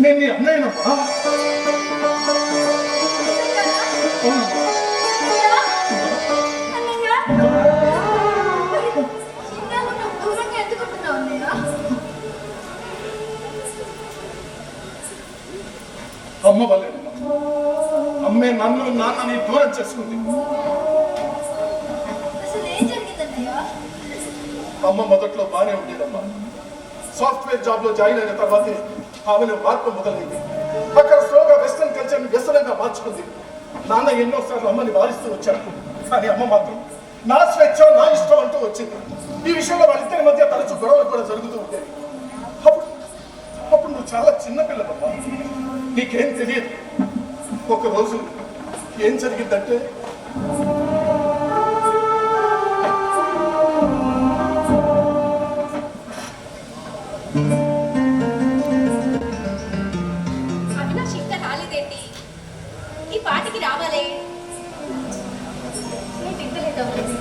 నేను నీ అన్నయ్యనమ్మా. అమ్మ వాళ్ళేనమ్మా. అమ్మే నన్ను నాన్నని దూరం చేసుకుంది. అమ్మ మొదట్లో బాగానే ఉండేదమ్మా. సాఫ్ట్వేర్ జాబ్ లో జాయిన్ అయిన తర్వాతే ఆమెలో మార్పు మొదలైంది. అక్కడ స్లోగా వెస్టర్న్ కల్చర్ని వ్యసనంగా మార్చుకుంది. నాన్న ఎన్నోసార్లు అమ్మని వారిస్తూ వచ్చాడు, కానీ అమ్మ మాత్రం నా స్వేచ్ఛ నా ఇష్టం అంటూ వచ్చింది. ఈ విషయంలో వాళ్ళిద్దరి మధ్య తరచు గొడవలు కూడా జరుగుతూ ఉండేవి. అప్పుడు నువ్వు చాలా చిన్నపిల్లవమ్మా, నీకేం తెలియదు. ఒకరోజు ఏం జరిగిందంటే, అవినాష్ ఇంకా రాలేదేంటి? ఈ పాటికి రావాలే. ఏంటి ఇంత లేట్ అవుతుంది?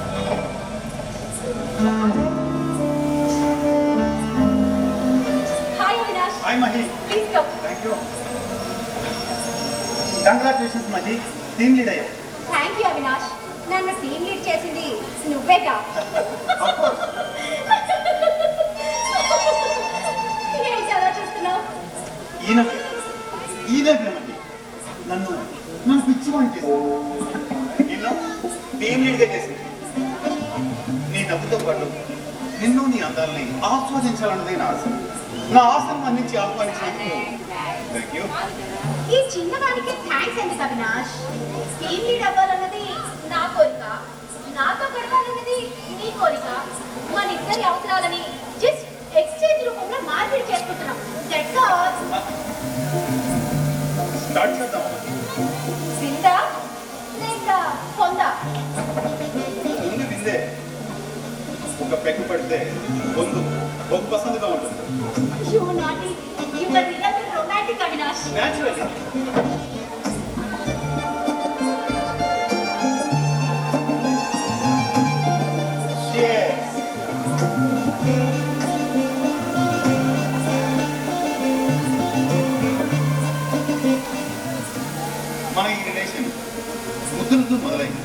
Hi Avinash, hi Mahi. Please come. Thank you. Congratulations Mahi, team lead అయ్యా. థ్యాంక్ యూ అవినాష్, నన్ను టీమ్ లీడ్ చేసింది నువ్వేగా. ఏంటి అలా చూస్తున్నావు? ఈయన మహి నన్ను పిచ్చివాణి చేసింది. నిన్ను టీమ్ లీడ్గా చేసింది. నీ డబ్బుతో పాటు నిన్ను నీ అందాలని ఆస్వాదించాలన్నదే నా ఆశ. నా ఆశను అందించి ఆహ్వానించినందుకు థ్యాంక్ యూ. ఈ చిన్నదానికి థ్యాంక్స్ ఎందుకు అవినాష్? టీమ్ లీడ్ అవ్వాలన్నది నా కోరిక, నాతో గడపాలన్నది నీ కోరిక. మన ఇద్దరి అవసరాలని జస్ట్ ఎక్స్చేంజ్ రూపంలో మార్పిడి చేసుకుంటున్నాం. That's all. స్టార్ట్ చేద్దాం. విందా లేక పొందా? ముందు విందే. ఒక పెగ్గు పడితే పొందు ఒక పసందుగా ఉంటుంది. You naughty, you are real romantic Avinash. Naturally. మన ఈ రిలేషన్ ముద్దులతో మొదలైంది.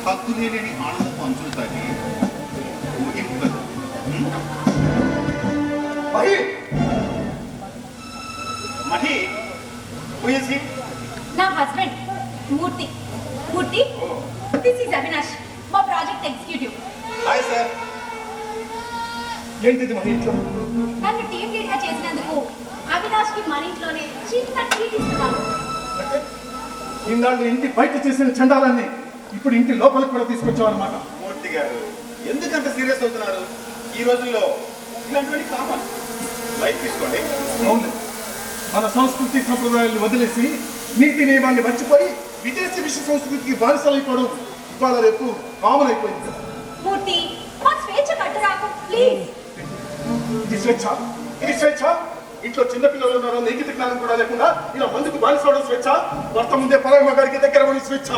హద్దులే లేని ఆనందపు అంచులు తాకి ముగింపు. Mahi, Mahi, who is he? నా husband Murthy. Murthy, this is Avinash, మా ప్రాజెక్ట్ ఎగ్జిక్యూటివ్. Hi sir. ఏంటిది మహి ఇంట్లో? నన్ను టీమ్ లీడ్ గా చేసినందుకు అవినాష్ కి మన ఇంట్లోనే చిన్న ట్రీట్ ఇస్తున్నాను. అంటే ఇన్నాళ్ళు ఇంటి బయట చేసిన చండాలాన్ని ఇప్పుడు ఇంటి లోపలికి కూడా తీసుకొచ్చావు అనమాట. మూర్తి గారు ఎందుకంత సీరియస్ అవుతున్నారు? ఈ రోజుల్లో ఇలాంటివన్నీ కామన్. లైఫ్ తీసుకోండి. అవును, మన సంస్కృతి సంప్రదాయాన్ని వదిలేసి నీతి నియమాన్ని మర్చిపోయి విదేశీ విశ్వ సంస్కృతికి బానిసలైపోవడం ఇవాళ రేపు కామన్ అయిపోయింది కదా. మూర్తి, మా స్వేచ్ఛ కట్టు రాకు ప్లీజ్. ఇది స్వేచ్ఛ, ఇది స్వేచ్ఛ. ఇంట్లో చిన్నపిల్లలు ఉన్నారో నీకిత జ్ఞానం కూడా లేకుండా ఇలా మందుకు బానిసవడం స్వేచ్ఛ. భర్త ముందే పరాయి గారికి దగ్గర పడి స్వేచ్ఛ.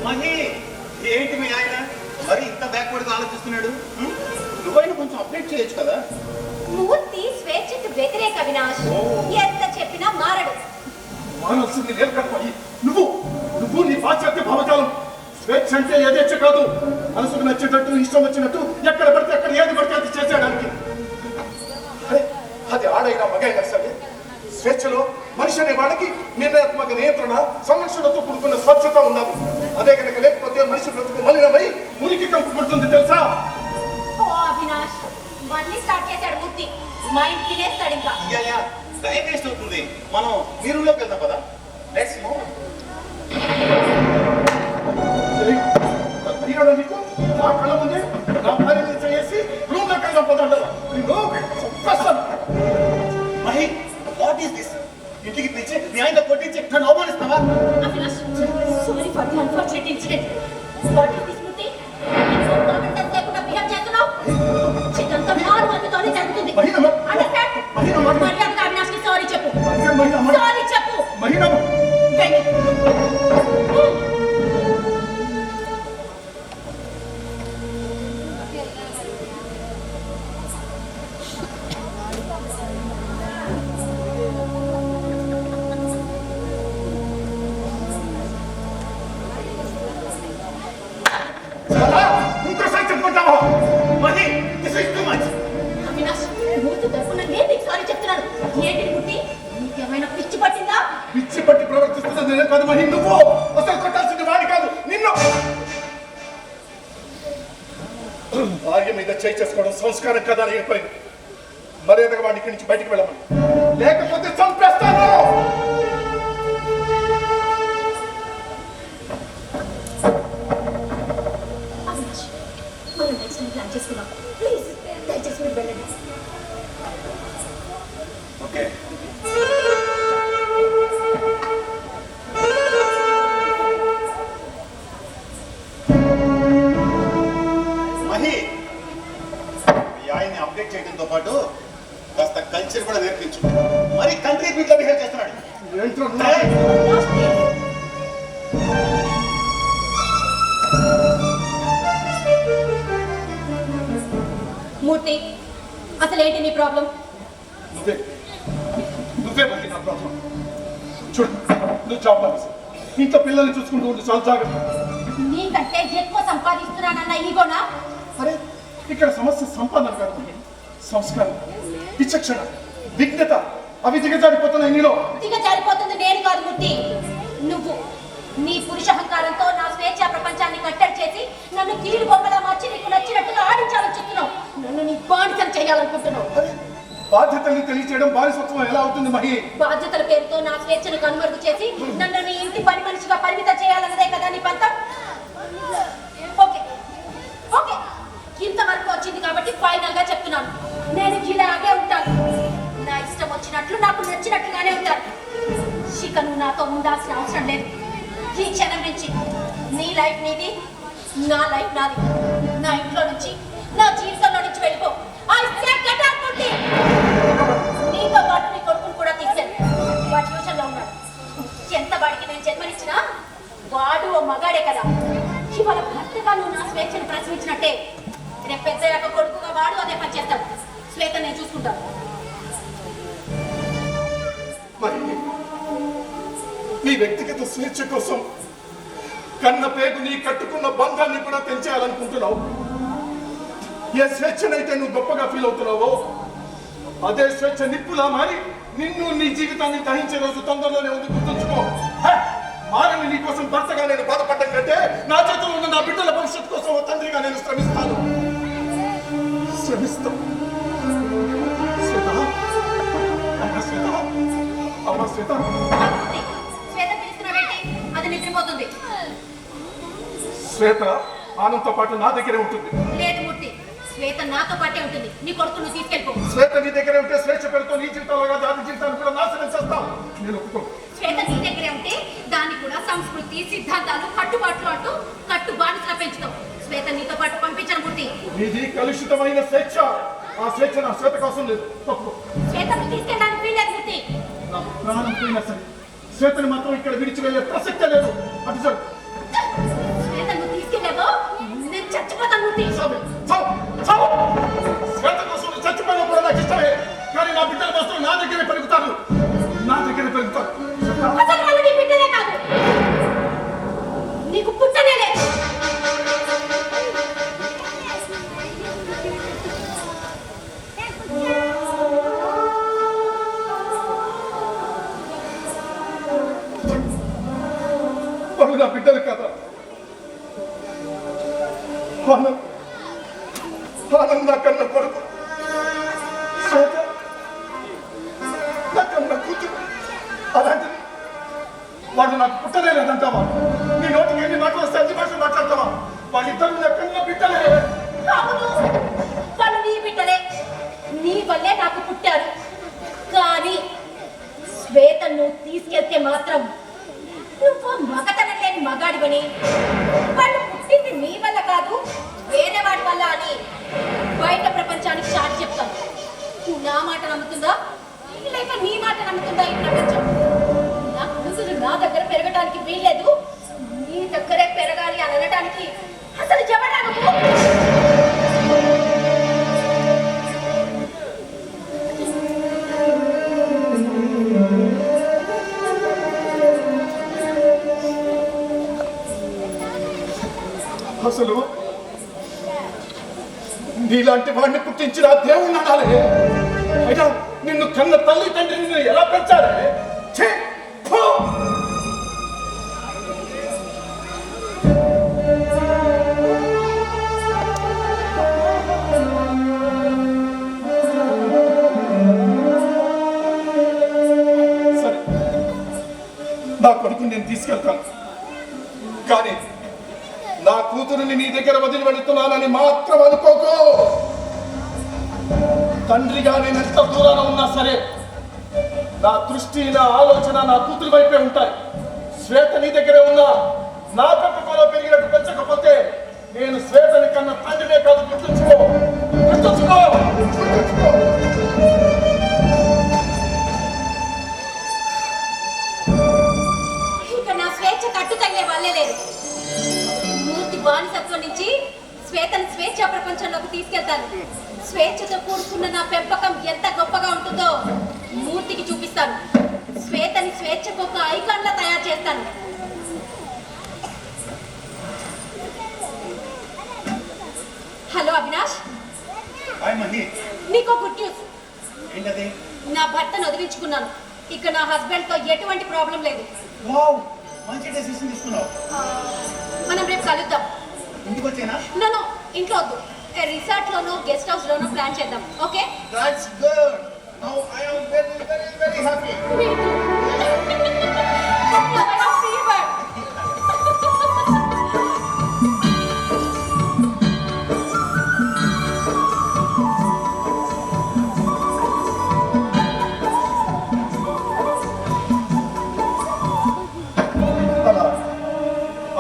మహి, ఏంటి మీ ఆయన మరి ఇంత బ్యాక్వర్డ్గా ఆలోచిస్తున్నాడు? నువ్వైనా కొంచెం అప్డేట్ చేయొచ్చు కదా. మూర్తి స్వేచ్ఛకు వ్యతిరేక అవినాష్. ఎంత చెప్పినా మారడు. మానాల్సింది నేను కడతాయి. నువ్వు నీ పాశ్చాత్య భావజాలం. స్వేచ్ఛ అంటే యథేచ్ఛ కాదు, మనసుకు నచ్చేటట్టు ఇష్టం వచ్చినట్టు ఎక్కడ పడితే అక్కడ ఏది పడితే అది చేసేయడానికి. అరే, అది ఆడైనా మగైనా సరే స్వేచ్ఛలో మనిషి అనే వాడికి నిర్ణయాత్మక నియంత్రణ, సంరక్షణతో కూడుకున్న స్వచ్ఛత ఉన్నది. అదే కనుక లేకపోతే మనిషి బ్రతుకు మలినమై మురికి కంపు పుడుతుంది తెలుసా? ఓ అవినాష్, మళ్ళీ స్టార్ట్ చేశాడు మూర్తి. మైండ్ తినేస్తాడు ఇంకా. టైం వేస్ట్ అవుతుంది. మనం మీ రూమ్లోకి వెళ్దాం కదా. Let's move. నీకు నా కళ్ళ ముందే నా భార్య చేసి రూమ్ లోకి వెళ్దాం పోతాడు. Mahi, what is this? ఇంటికి పిలిచి మీ ఆయన కొట్టించి నన్ను అవమానిస్తావా? Avinash, sorry for the unfortunate incident. What is this Murthy? ఇంట్లో కామన్ సెన్స్ లేకుండా బిహేవ్ చేస్తున్నావు. చిత్తంతో మారు మధ్యతోనే జరుగుతుంది. అండర్స్టాండ్? మర్యాదగా అవినాష్కి సారీ చెప్పు. సారీ చెప్పు. వెళ్ళి. ఇంకోసారి చెప్పుకుంటావా? Mahi, this is too much. Avinash, Murthy తరఫున నేను నీకు సారీ చెప్తున్నాను. ఏంటి మూర్తి, నీకేమైనా పిచ్చి పట్టిందా? పిచ్చి పట్టి ప్రవర్తిస్తున్నది నేను కాదు మహి, నువ్వు. అసలు కొట్టాల్సింది వాడి కాదు, నిన్ను. భార్య మీద చేయి చేసుకోవడం సంస్కారం కదా అని అయిపోయింది. మర్యాదగా వాడిని ఇక్కడి నుంచి బయటికి వెళ్ళమని, లేకపోతే చంపేస్తాను. మనం నెక్స్ట్ టైం ప్లాన్ చేసుకుందాం. ప్లీజ్ దయచేసి మీరు వెళ్ళండి. ఓకే. మహి, ఈ ఆయన్ని అప్డేట్ చేయడంతో పాటు కాస్త కల్చర్ కూడా నేర్పించు. మరి కంట్రీ పీపుల్ బిహేవ్ చేస్తున్నాడు. ఏంట్రా మూర్తి, అసలేంటి నీ ప్రాబ్లం? నువ్వే మళ్ళీ నా ప్రాబ్లం. చూడు, నువ్వు జాబ్ ఆఫీసర్, ఇంట్లో పిల్లల్ని చూసుకుంటూ ఉండి చాలా జాగ్రత్త. నీకంటే ఎక్కువ సంపాదిస్తున్నానన్న ఈగోనా? అరే, ఇక్కడ సమస్య సంపాదన కాదు, సంస్కారం, విచక్షణ, విజ్ఞత అవి దిగజారిపోతున్నాయి నీలో. దిగజారిపోతుంది నేను కాదు మూర్తి, నువ్వు. నీ పురుషహంకారంతో నా స్వేచ్ఛ ప్రపంచాన్ని కట్టడి చేసి నన్ను కీలు బొమ్మలా మార్చి నీకు నచ్చినట్టుగా ఆడించాలని చెప్తున్నావు. నన్ను నీ బానిసలు చేయాలనుకుంటున్నావు. అరే, బాధ్యతల్ని తెలియచేయడం బానిసత్వం ఎలా అవుతుంది మహి? బాధ్యతల పేరుతో నా స్వేచ్ఛను కనుమరుగు చేసి నన్ను నీ ఇంటి పని మనిషిగా పరిమితం చేయాలన్నదే కదా నీ పంతం. ఓకే ఓకే, ఇంతవరకు వచ్చింది కాబట్టి ఫైనల్ గా చెప్తున్నాను, నేను ఇలాగే ఉంటాను. నా ఇష్టం వచ్చినట్లు నాకు నచ్చినట్లుగానే ఉంటాను. ఇక నువ్వు నాతో ఉండాల్సిన అవసరం లేదు. ఈ క్షణం నుంచి నీ లైఫ్ నీది, నా లైఫ్ నాది. నా ఇంట్లో నుంచి, నా జీవితంలో నుంచి వెళ్ళిపో. నీతో పాటు నీ కొడుకును కూడా తీశాను. వాడు ట్యూషన్లో ఉన్నాడు. ఎంత వాడికి నేను జన్మనిచ్చినా వాడు ఓ మగాడే కదా. ఇవాళ భర్తగా నువ్వు నా స్వేచ్ఛను ప్రశ్నించినట్టే రేపు పెద్దయ్యాక కొడుకుగా వాడు అదే పని చేస్తాడు. శ్వేత నేను చూసుకుంటాను. మరి నీ వ్యక్తిగత స్వేచ్ఛ కోసం కన్న పేగు నీ కట్టుకున్న బంధాన్ని కూడా తెంచేయాలనుకుంటున్నావు. ఏ స్వేచ్ఛనైతే నువ్వు గొప్పగా ఫీల్ అవుతున్నావో అదే స్వేచ్ఛ నిప్పులా మారి నిన్ను నీ జీవితాన్ని దహించే రోజు తొందరలోనే ఉంది, గుర్తుంచుకో. మారని నీ కోసం భర్తగా నేను బాధపడ్డం కంటే నా చేతిలో ఉన్న నా బిడ్డల భవిష్యత్తు కోసం ఓ తండ్రిగా నేను శ్రమిస్తాను. శ్రమిస్తాను. శ్వేత, అమ్మ శ్వేత, అమ్మ శ్వేత. శ్వేత పిలుస్తున్నావేంటి? అది నిద్రపోతుంది. శ్వేత ఆనందతో పాటు నా దగ్గరే ఉంటుంది. లేదు మూర్తి, శ్వేత నాతో పాటే ఉంటుంది. నీ కొడుకు నువ్వు తీసుకెళ్ళిపో. శ్వేత నీ దగ్గరే ఉంటే స్వేచ్ఛ పేరుతో నీ జీవితంలో కాదు దాని జీవితాన్ని కూడా నాశనం చేస్తాం. నేను ఒప్పుకో. శ్వేత నీ దగ్గరే ఉంటే దాన్ని కూడా సంస్కృతి, సిద్ధాంతాలు, కట్టుబాట్లు అంటూ కట్టు బానిసలా పెంచుతావు. శ్వేత నీతో పాటు పంపించను మూర్తి. ఇది కలుషితమైన స్వేచ్ఛ. ఆ స్వేచ్ఛ నా శ్వేత కోసం లేదు. తప్పు. శ్వేతను తీసుకెళ్ళడానికి వీలేదు మూర్తి. నా ప్రాణం పోయినా సరే శ్వేతని మాత్రం ఇక్కడ విడిచి వెళ్ళే ప్రసక్తే లేదు. అటు సార్ శ్వేతను తీసుకెళ్ళావో నేను చచ్చిపోతాను మూర్తి. శ్వేత కోసం చచ్చిపోయినప్పుడు నాకు ఇష్టమే, కానీ నా బిడ్డల మాత్రం నా దగ్గరే పెరుగుతారు. నా దగ్గరే పెరుగుతారు. అసలు వాళ్ళు నీ బిడ్డలే కాదు, నీకు పుట్టనే లేదు. వాళ్ళు నా బిడ్డలు కదా. ఆనంద కన్న కొడుకు, శ్వేత నా కన్న కూతురు. అలాంటిది వాళ్ళు నాకు పుట్టలేదంటావా? నీ నోటికి ఎన్ని మాటలు వస్తే అన్ని భాషలు మాట్లాడతావా? వాళ్ళిద్దరు నా కన్న బిడ్డలే. అవును, వాళ్ళు నీ బిడ్డలే, నీ వల్లే నాకు పుట్టారు. కానీ శ్వేత నువ్వు తీసుకెళ్తే మాత్రం నువ్వు మగతనం లేని మగాడివని, వాళ్ళు పుట్టింది నీ వల్ల కాదు వేరే వాడి వల్ల అని బయట ప్రపంచానికి చాటి చెప్తాను. నువ్వు నా మాట నమ్ముతుందా లేక నీ మాట నమ్ముతుందా ఈ ప్రపంచం? నా కూతురు నా దగ్గర పెరగడానికి వీల్లేదు, నీ దగ్గరే పెరగాలి అని అనడానికి అసలు ఎవడా నువ్వు? అసలు నీలాంటి వాడిని పుట్టించిన దేవుణ్ణి అనాలి. అయినా నిన్ను కన్న తల్లి తండ్రి నిన్ను ఎలా పెంచాలి? ఛీ! ఫు! కూతురిని నీ దగ్గర వదిలి వెళుతున్నానని మాత్రం అనుకోకు. తండ్రిగా నేను ఎంత దూరాన ఉన్నా సరే నా దృష్టి, నా ఆలోచన నా కూతురి వైపే ఉంటాయి. శ్వేత నీ దగ్గరే ఉన్నా నా పెంపకంలో పెరిగినట్టు పెంచకపోతే నేను శ్వేతని కన్నా తండ్రినే కాదు. గుర్తుంచుకో, గుర్తుంచుకో, గుర్తుంచుకో. ఇక నా స్వేచ్ఛ కట్టు తగిలే వాళ్ళే లేరు. మూర్తి బానిసత్వం నుంచి శ్వేతను స్వేచ్ఛ ప్రపంచంలోకి తీసుకెళ్తాను. స్వేచ్ఛతో కూడుకున్న నా పెంపకం ఎంత గొప్పగా ఉంటుందో మూర్తికి చూపిస్తాను. శ్వేతని స్వేచ్ఛకు ఒక ఐకాన్ లా తయారు చేస్తాను. Hello Avinash, hi Mahi. నీకు గుడ్ న్యూస్. ఏంటది? నా భర్తను వదిలించుకున్నాను. ఇక నా హస్బెండ్ తో ఎటువంటి ప్రాబ్లం లేదు. వావ్, మంచి డెసిషన్ తీసుకున్నావు. మనం రేపు కలుద్దాం. ఇంటికి వచ్చేనా? నో, ఇంట్లో వద్దు. రిసార్ట్ లోనో గెస్ట్ హౌస్ లోనో ప్లాన్ చేద్దాం. Okay? That's good. Now I am very, very, very happy. అలా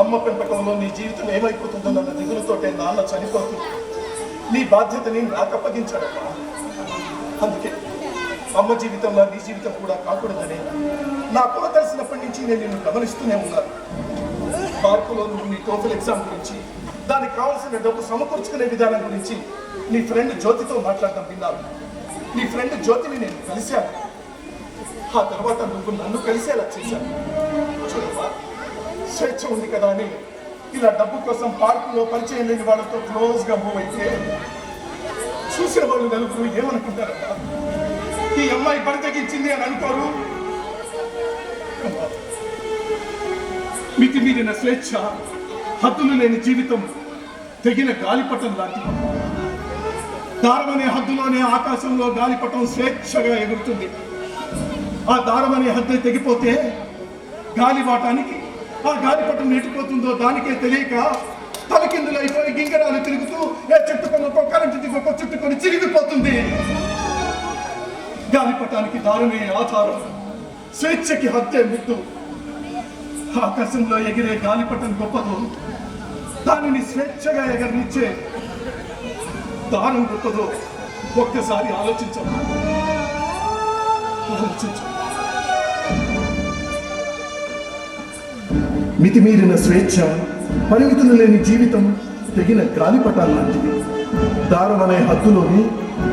అమ్మ పెంపకంలో నీ జీవితం ఏమైపోతుందో నన్న దిగులుతోటే నాన్న చనిపోతుంది. నీ బాధ్యతని నాకు అప్పగించాడమ్మా. అందుకే అమ్మ జీవితంలో నీ జీవితం కూడా కాకూడదని నాకు తెలిసినప్పటి నుంచి నేను నిన్ను గమనిస్తూనే ఉన్నాను. పార్కులో నువ్వు నీ టోఫెల్ ఎగ్జామ్ గురించి, దానికి కావాల్సిన డబ్బు సమకూర్చుకునే విధానం గురించి నీ ఫ్రెండ్ జ్యోతితో మాట్లాడడం విన్నాను. నీ ఫ్రెండ్ జ్యోతిని నేను కలిశాను. ఆ తర్వాత నువ్వు నన్ను కలిసేలా చేశాను. చూడమ్మా, స్వేచ్ఛ ఉంది కదా అని ఇలా డబ్బు కోసం పార్కులో పరిచయం లేని వాళ్ళతో క్లోజ్ గా మూవ్ అయితే చూసిన వాళ్ళు నలుగురు ఏమనుకుంటారమ్మా? ఈ అమ్మాయి బరి తగ్గించింది అని అనుకోరు. మితి మీరిన స్వేచ్ఛ, హద్దులు లేని జీవితం తెగిన గాలిపటం లాంటిది. దారమనే హద్దులోనే ఆకాశంలో గాలిపటం స్వేచ్ఛగా ఎగురుతుంది. ఆ దారమనే హద్దు తెగిపోతే గాలివాటానికి ఆ గాలిపటం నెట్టిపోతుందో దానికే తెలియక తలకిందులు అయిపోయి గింగరాలు తిరుగుతూ ఏ చుట్టుకొనకో కరెంటు దిగొకో చుట్టుకొని చిరిగిపోతుంది. గాలిపటానికి దారమే ఆధారం, స్వేచ్ఛకి హత్య ముద్దు. ఆకాశంలో ఎగిరే గాలిపటం గొప్పదో, దానిని స్వేచ్ఛగా ఎగరనిచ్చే దారం గొప్పదో ఒక్కసారి ఆలోచించము. మితిమీరిన స్వేచ్ఛ, పరిమితులు లేని జీవితం తెగిన గాలిపటాల లాంటిది. దారం అనే హద్దులోని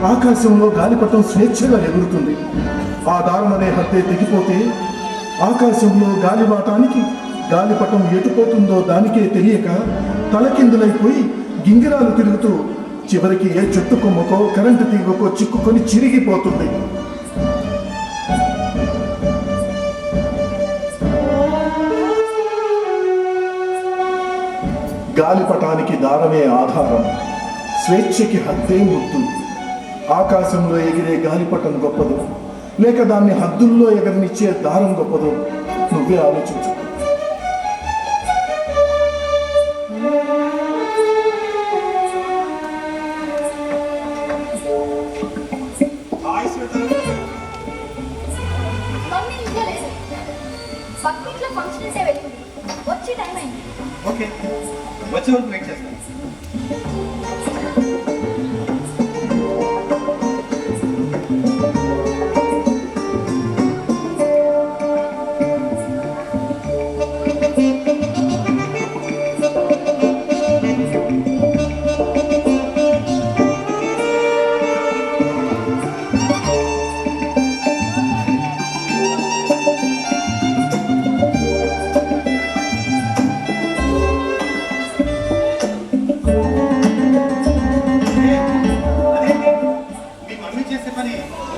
ఆకాశంలో గాలిపటం స్వేచ్ఛగా ఎగురుతుంది. ఆ దారం అనే హద్దే తెగిపోతే ఆకాశంలో గాలివాటానికి గాలిపటం ఎటుపోతుందో దానికే తెలియక తలకిందులైపోయి గింగిరాలు తిరుగుతూ చివరికి ఏ చెట్టు కొమ్మకో కరెంటు తీగకో చిక్కుకొని చిరిగిపోతుంది. గాలిపటానికి దారమే ఆధారం, స్వేచ్ఛకి హద్దే ముద్దు. ఆకాశంలో ఎగిరే గాలిపటం గొప్పదు, లేక దాన్ని హద్దుల్లో ఎగరనిచ్చే దారం గొప్పదు? నువ్వే ఆలోచించు. హాయ్ శ్వేత. మమ్మీ ఇంకా లేదు. పక్కింట్లో ఫంక్షన్ ఉంటే వెళ్ళింది. వచ్చే టైం అయింది. ఓకే, వచ్చే వరకు వెయిట్ చేస్తాను.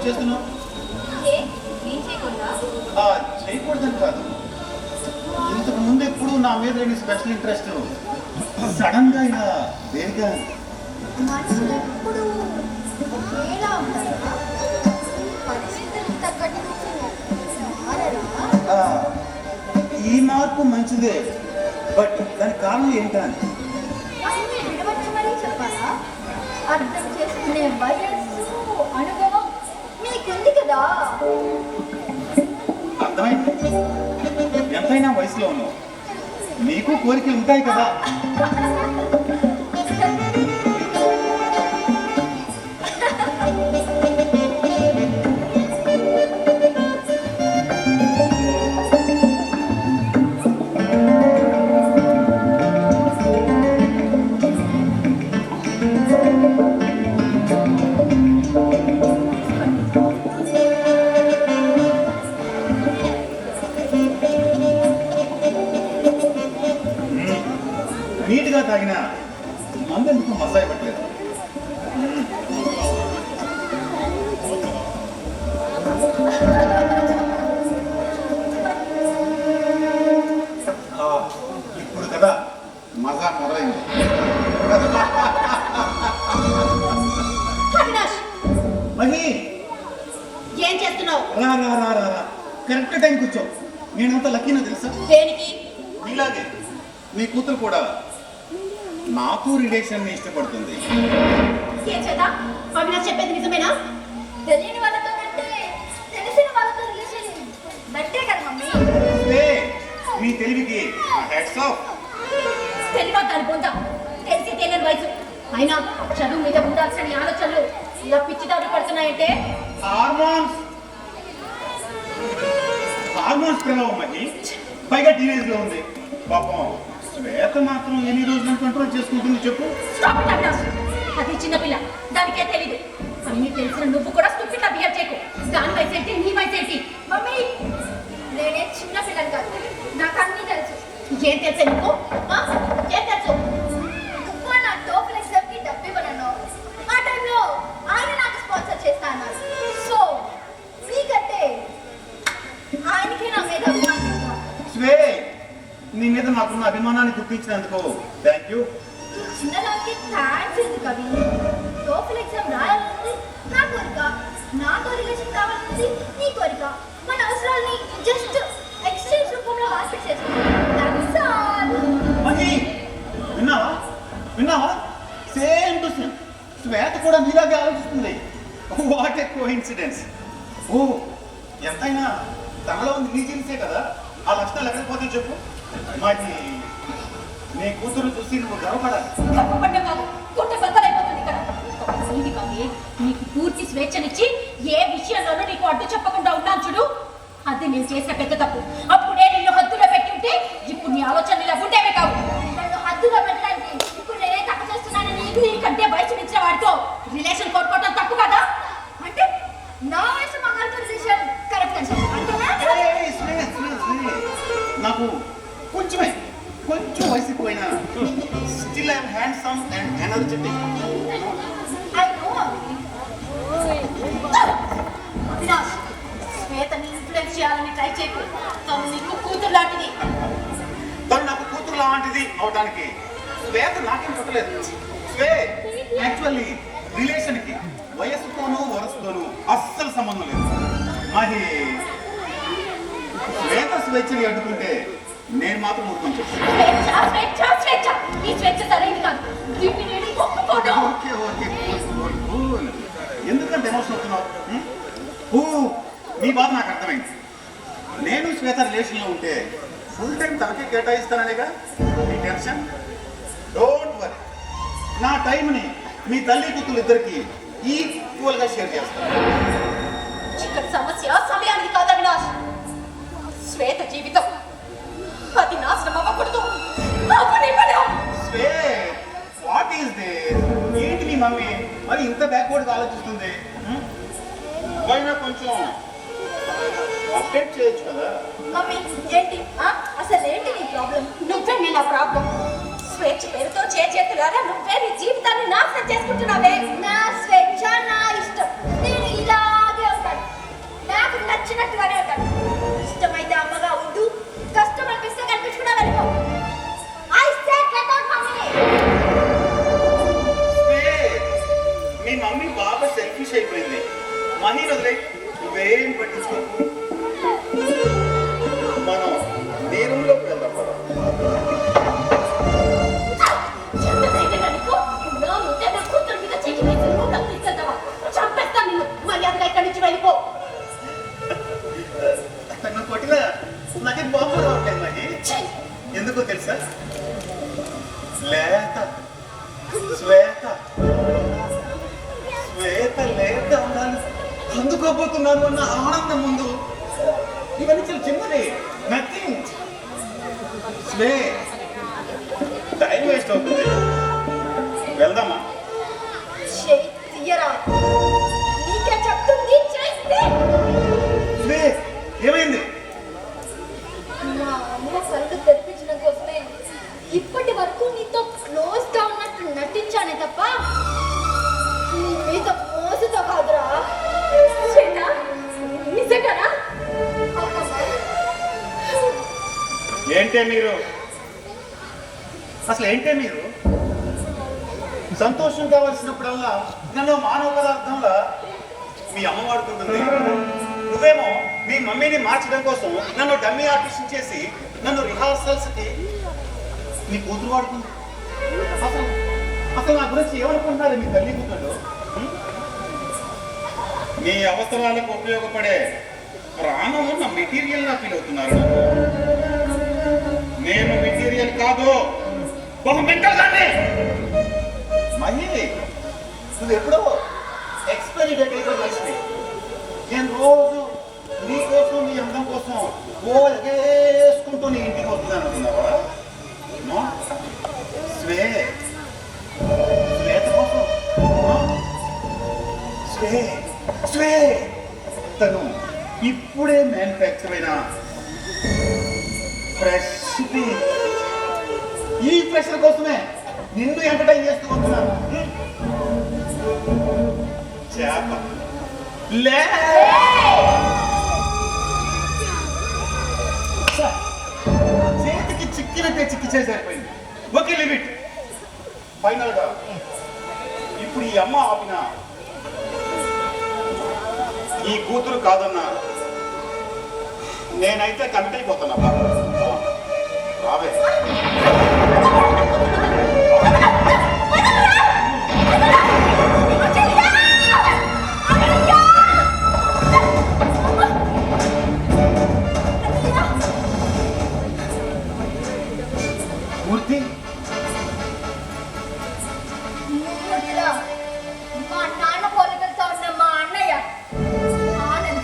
చేస్తున్నావు? చేయకూడదని కాదు, ఇంతకు ముందు ఎప్పుడు నా మీద లేని స్పెషల్ ఇంట్రెస్ట్ సడన్ గా ఇలా వేరుగా. ఈ మార్పు మంచిదే, బట్ దానికి కారణం ఏంటని? అర్థం చేసుకునే వయస్సు అనుభవం మీకుంది కదా. అర్థమైంది. ఎంతైనా వయసులో ఉన్నావు, నీకు కోరికలు ఉంటాయి కదా. నీట్గా తాగిన మందెందుకు మజా ఇవ్వట్లేదు. ఇప్పుడు కదా మజా మొదలైంది. అవినాష్, మహి, ఏం చేస్తున్నావు? రా రా రా రా రా, కరెక్ట్ టైం కూర్చో. నేనంత లక్కీనో తెలుసా? దేనికి? ఇలాగే నీ కూతురు కూడా నాకు రిలేషన్ ఇష్టపడుతుంది. ఏం చేద్దాం? అవినాష్ చెప్పేది నిజమేనా? తెలియని వాళ్ళతో అంటే తెలిసిన వాళ్ళతో రిలేషన్ బట్టే కదా మమ్మీ. నీ తెలివికి హ్యాట్స్ ఆఫ్. తెలివా దాని పొందా, తెలిసి తెలియని వయసు. అయినా చదువు మీద ఉండాల్సిన ఈ ఆలోచనలు ఇలా పిచ్చి దారి పడుతున్నాయంటే హార్మోన్స్ ప్రభావం మహి. పైగా టీనేజ్ లో ఉంది. పాపం శ్వేత మాత్రం ఎన్ని రోజులను కంట్రోల్ చేసుకుంటుంది చెప్పు. Stop it Avinash. అది చిన్నపిల్ల, దానికే తెలీదు. అన్ని తెలిసిన నువ్వు కూడా స్టూపిడ్గా బిహేవ్ చేయకు. దాని వయసు ఏంటి, నీ వయసు ఏంటి? మమ్మీ, నేనే చిన్నపిల్లని కాదు, నాకు అన్నీ తెలుసు. ఏం తెలుసా నీకు? ఆ? ఏం తెలుసు? నువ్వు నా టోఫెల్ ఎగ్జామ్కి డబ్బు ఇవ్వనన్నావు. ఆ టైంలో ఆయన నాకు స్పాన్సర్ చేస్తా అన్నారు. సో నీకంటే ఆయనకే నా మీద అభిమానం ఎక్కువ. స్వే, నీ మీద నాకున్న అభిమానాన్ని గుర్తించినందుకు థ్యాంక్ యూ. చిన్నదానికి థ్యాంక్స్ ఎందుకు అవి? టోఫెల్ ఎగ్జామ్ రాయాలన్నది నా కోరిక, నాతో రిలేషన్ కావాలన్నది నీ కోరిక. మన అవసరాల్ని జస్ట్ ఎక్స్చేంజ్ రూపంలో హాస్పిట్ చేసుకుంటాం. That's all. మహి, విన్నావా విన్నావా? సేమ్ టు సేమ్ శ్వేత కూడా నీలాగే ఆలోచిస్తుంది. What a coincidence. ఓ, ఎంతైనా తనలో ఉంది నీ జీన్సే కదా. ఆ లక్షణాలు ఎక్కడికి పోతే చెప్పు. మరి నీ కూతురు చూసి నువ్వు గర్వపడాలి. గర్వపడ్డం కాదు, గుట్ట బద్దలైపోతుంది ఇక్కడ. ఇది కాదు, నీకు పూర్తి స్వేచ్ఛనిచ్చి ఏ విషయంలోనూ నీకు అడ్డు చెప్పకుండా ఉన్నాను చూడు, అది నేను చేసిన పెద్ద తప్పు. అప్పుడే నిన్ను హద్దులో పెట్టి ఉంటే ఇప్పుడు నీ ఆలోచనలు ఇలా ఉండేవే కావు. నన్ను హద్దులో పెట్టడానికి ఇప్పుడు నేనే తప్పు చేస్తున్నానని నీకంటే వయసు మించిన వాడితో రిలేషన్ కోరుకోవడం తప్పు కదా? అంటే నా వయసు మగాళ్ళతో రిలేషన్ కరెక్ట్ అని అంటేనా? ఏయ్, స్నే, స్నే, స్నే. నాకు కొంచెం వయసు పోయినా still I'm handsome and energetic. I know Avinash, శ్వేతని ఇన్ఫ్లుయెన్స్ చేయాలని ట్రై చేయకు. తను నీకు కూతురు లాంటిది. తను నాకు కూతురు లాంటిది అవడానికి శ్వేత నాకేం చెప్పలేదు. స్వే, యాక్చువల్లీ రిలేషన్కి వయసుతోనూ వరసుతోనూ అస్సలు సంబంధం లేదు. మరి శ్వేత స్వేచ్ఛని అడ్డుకుంటే నేను మాత్రం ఊరుకొని చెప్తాను. స్వేచ్ఛ స్వేచ్ఛ స్వేచ్ఛ, ఈ స్వేచ్ఛ సరైనది కాదు. దీన్ని నేను ఒప్పుకోను. Okay okay, cool. ఎందుకంటే ఎమోషన్ అవుతున్నావు? ఓ, నీ బాధ నాకు అర్థమైంది. నేను శ్వేత రిలేషన్లో ఉంటే ఫుల్ టైం తనకే కేటాయిస్తాననేగా నీ టెన్షన్. డోంట్ వరీ, నా టైంని మీ తల్లి కూతురు ఇద్దరికి ఈక్వల్గా షేర్ చేస్తాను. ఇక్కడ సమస్య సమయానికి కాదు అవినాష్, శ్వేత జీవితం. అది నాశనం అవ్వకూడదు. స్వే, వాట్ ఈస్ దిస్? ఏంటి మీ మమ్మీ మరి ఇంత బ్యాక్వర్డ్గా ఆలోచిస్తుంది? అయినా కొంచెం అప్డేట్ చేయొచ్చు కదా. మమ్మీ ఏంటి అసలు ఏంటి నీ ప్రాబ్లం? నువ్వే నీ నా ప్రాబ్లం. స్వేచ్ఛ పేరుతో చేతులారా నువ్వే నీ జీవితాన్ని నాశనం చేసుకుంటున్నావే. నా స్వేచ్ఛ నా ఇష్టం, నేను ఇలాగే ఉంటాను. నాకు నచ్చినట్టుగానే ఉంటాను. ఇష్టమైతే అమ్మగా ఉండు, కష్టం అనిపిస్తే కనిపించుకున్నావు అనుకో. I say get out mummy. Me mummy బాగా సెల్ఫిష్ అయిపోయింది. మనీ వదిలే, నువ్వేం పట్టించుకోకు. మనం నీ రూమ్లోకి వెళ్దాం. ఎంత ధైర్యం అనుకో, నా ముందే నా కూతురు మీద చెయ్యి వెళ్ళిపో. నువ్వు కొట్టిన నాకేం బాబు రావట్లేదు మరి. ఎందుకో తెలుసా? లేత శ్వేత శ్వేత లేత ఉండాలి అందుకోబోతున్నాను అన్న ఆనందం ముందు ఇవన్నీ చాలా చిన్నది, నథింగ్. స్వే టైం వేస్ట్ అవుతుంది, వెళ్దామా? చెయ్యి తీయరా, నీకే చెప్తుంది చేస్తే. స్వే ఏమైంది? మా అమ్మ కళ్ళు తెరిపించడం కోసమే ఇప్పటి వరకు నీతో క్లోజ్ గా ఉన్నట్టు నటించానే తప్ప నీ మీద మోసుతో కాదురా. నిజంగానా? ఏంటే మీరు, అసలు ఏంటే మీరు? సంతోషం కావాల్సినప్పుడల్లా నన్ను మానవ పదార్థంలా మీ అమ్మ వాడుకుంటుంది. నువ్వేమో మీ మమ్మీని మార్చడం కోసం నన్ను డమ్మీ ఆర్టిస్ట్ చేసి నన్ను రిహార్సల్స్కి నీ కూతురు వాడుతుంది. అసలు అసలు నా గురించి ఏమనుకుంటున్నారు మీ తల్లి కూతురు? మీ అవసరాలకు ఉపయోగపడే ప్రాణం నా మెటీరియల్ నా ఫీల్ అవుతున్నారు. నేను మెటీరియల్ కాదు, ఒక మెంటల్ దాన్ని. మహి, నువ్వు ఎప్పుడో ఎక్స్పైరీ డేట్ అయిపోయి కలిసి నేను రోజు నీ కోసం నీ అందం కోసం ఎగేసుకుంటూ నీ ఇంటికి వస్తున్నాను అనుకున్నావా? శ్వేత కోసం స్వే తను ఇప్పుడే మ్యానుఫ్యాక్చర్ అయిన ఫ్రెష్ ఈ ప్రెషర్ కోసమే నిన్ను ఎంటర్టైన్ చేస్తూ వస్తున్నాను. చేప లే చేతికి చిక్కినట్టే చిక్కి చేసరిపోయింది. Okay, limit. ఫైనల్ గా ఇప్పుడు ఈ అమ్మ ఆపిన ఈ కూతురు కాదన్నా నేనైతే కమిట్ అయిపోతున్నా. రావే. మూర్తి, మా నాన్న పోలికలతో ఉన్న మా అన్నయ్య ఆనంద్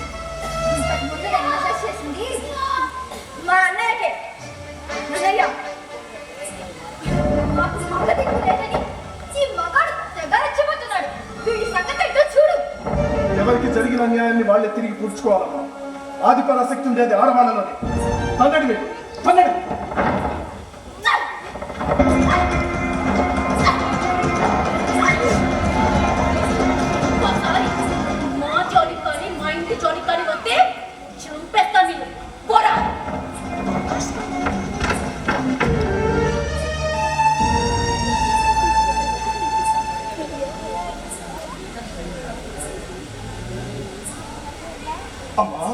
ఇంతకు ముందు నేను మెసేజ్ చేసింది మా అన్నయ్యకే. అన్నయ్య, మాకు మగ దిక్కు లేదని ఈ మగాడు తెగ రెచ్చిపోతున్నాడు. వీడి సంగతి ఏంటో చూడు. ఎవరికి జరిగిన అన్యాయాన్ని వాళ్ళే తిరిగి పూడ్చుకోవాలమ్మా. ఆది పరాశక్తి ఉండేది ఆడవాళ్ళలోనే. తన్నడి వెళ్ళు, తన్నడి. ఒకసారి మా జోలి కానీ మా ఇంటి జోలి కానీ వస్తే చంపేస్తాను నేను. పోరా. అమ్మా,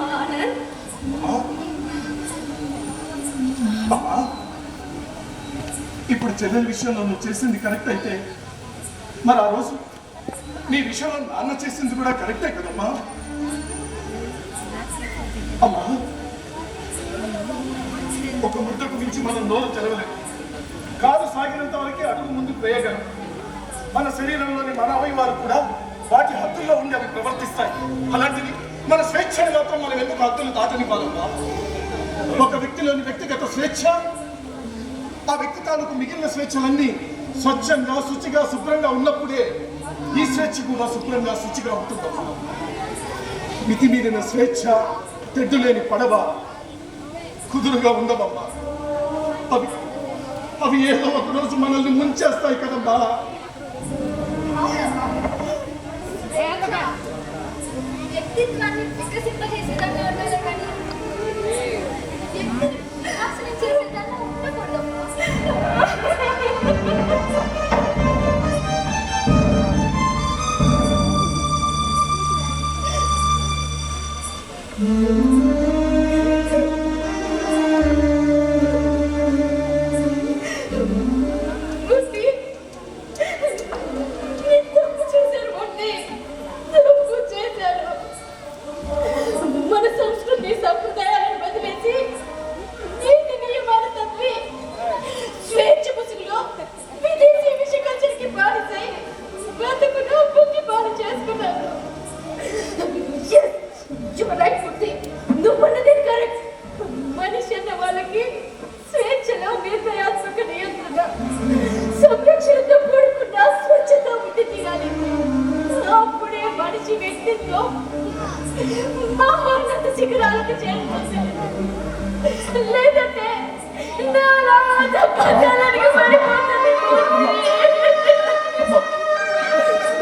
ఆనంద్, అమ్మా, ఇప్పుడు చెల్లెల విషయంలో నువ్వు చేసింది కరెక్ట్ అయితే మరి ఆ రోజు నీ విషయంలో నాన్న చేసింది కూడా కరెక్టే కదమ్మా. అమ్మా, ఒక ముద్దకు మించి మనం నోరు తెలవలేము. కాదు సాగినంత వరకే అడుగు ముందుకు వేయగలం. మన శరీరంలోని మన అవయవాలు కూడా వాటి హద్దుల్లో ఉండి అవి ప్రవర్తిస్తాయి. అలాంటిది మన స్వేచ్ఛని మాత్రం మనం ఎందుకు హద్దులు దాటనివ్వాలమ్మా? ఒక వ్యక్తిలోని వ్యక్తిగత స్వేచ్ఛ, ఆ వ్యక్తి తాలూకు మిగిలిన స్వేచ్ఛలన్నీ స్వచ్ఛంగా శుచిగా శుభ్రంగా ఉన్నప్పుడే ఈ స్వేచ్ఛ కూడా శుభ్రంగా శుచిగా ఉంటుందమ్మా. మితిమీరిన స్వేచ్ఛ, తెడ్డు లేని పడవ కుదురుగా ఉండవమ్మా. అవి అవి ఏదో ఒక రోజు మనల్ని ముంచేస్తాయి కదమ్మా. వ్యక్తిత్వాన్ని వికసింపజేసేదాన్ని ఉండాలి కానీ వ్యక్తిని నాశనం చేసేదాన్ని ఉండకూడదమ్మా. మూర్తి,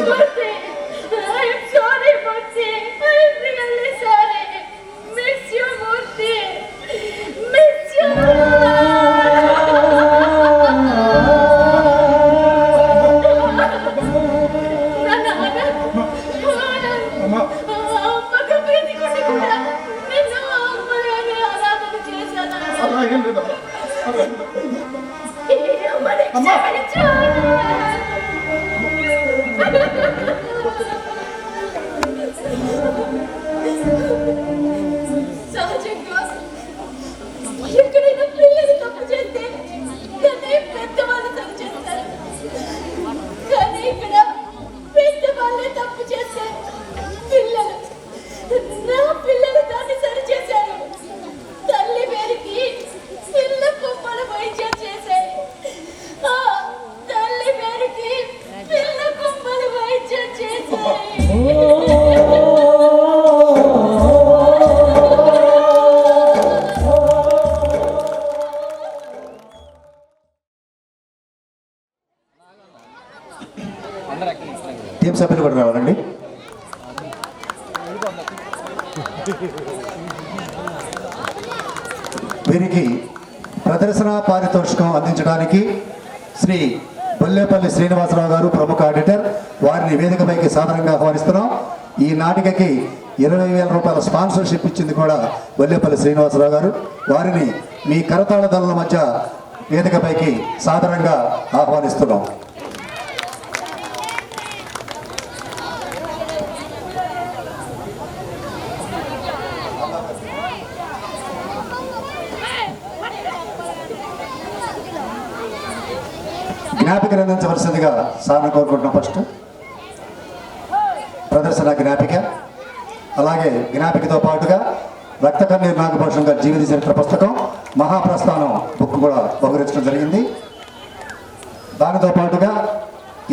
Murthy, I am sorry, Murthy. I am really sorry. Miss you, Murthy. Miss you. ನನ್ನ అమ్మా అమ్మకు ప్రీతి కొట్టి కూడా నిన్ను అమ్మగానే ఆరాధన చేశాను. అలా ఏం లేదమ్మా, అలా ఏం లేదు. ఈ అమ్మని క్షమించు. సహజంగా ఎక్కడైనా పిల్లలు తప్పు చేస్తే దాన్ని పెద్దవాళ్ళు తప్పు చేస్తారు. కానీ ఇక్కడ పెద్దవాళ్ళే తప్పు చేస్తే పిల్లలు, నా పిల్లలు దాన్ని సరి చేశారు. తల్లి పేరుకి పిల్ల కొమ్మలు వైద్యం చేశాయి. ఆ తల్లి పేరుకి పిల్ల కొమ్మలు వైద్యం చేశాయి. టీం సభ్యులు కూడా రావాలండి. వీరికి ప్రదర్శన పారితోషికం అందించడానికి శ్రీ బొల్లేపల్లి శ్రీనివాసరావు గారు ప్రముఖ ఆడిటర్, వారిని వేదికపైకి సాదరంగా ఆహ్వానిస్తున్నాం. ఈ నాటికకి 20,000 రూపాయల స్పాన్సర్షిప్ ఇచ్చింది కూడా బొల్లేపల్లి శ్రీనివాసరావు గారు. వారిని మీ కరతాళ దళాల మధ్య వేదికపైకి సాదరంగా ఆహ్వానిస్తున్నాం. జ్ఞాపికను అందించవలసిందిగా సార్ని కోరుకుంటున్నాం. ఫస్ట్ ప్రదర్శన జ్ఞాపిక, అలాగే జ్ఞాపికతో పాటుగా రక్త కన్నీరు నాగభూషణ్ గారి జీవిత చరిత్ర పుస్తకం, మహాప్రస్థానం బుక్ కూడా బహుకరించడం జరిగింది. దానితో పాటుగా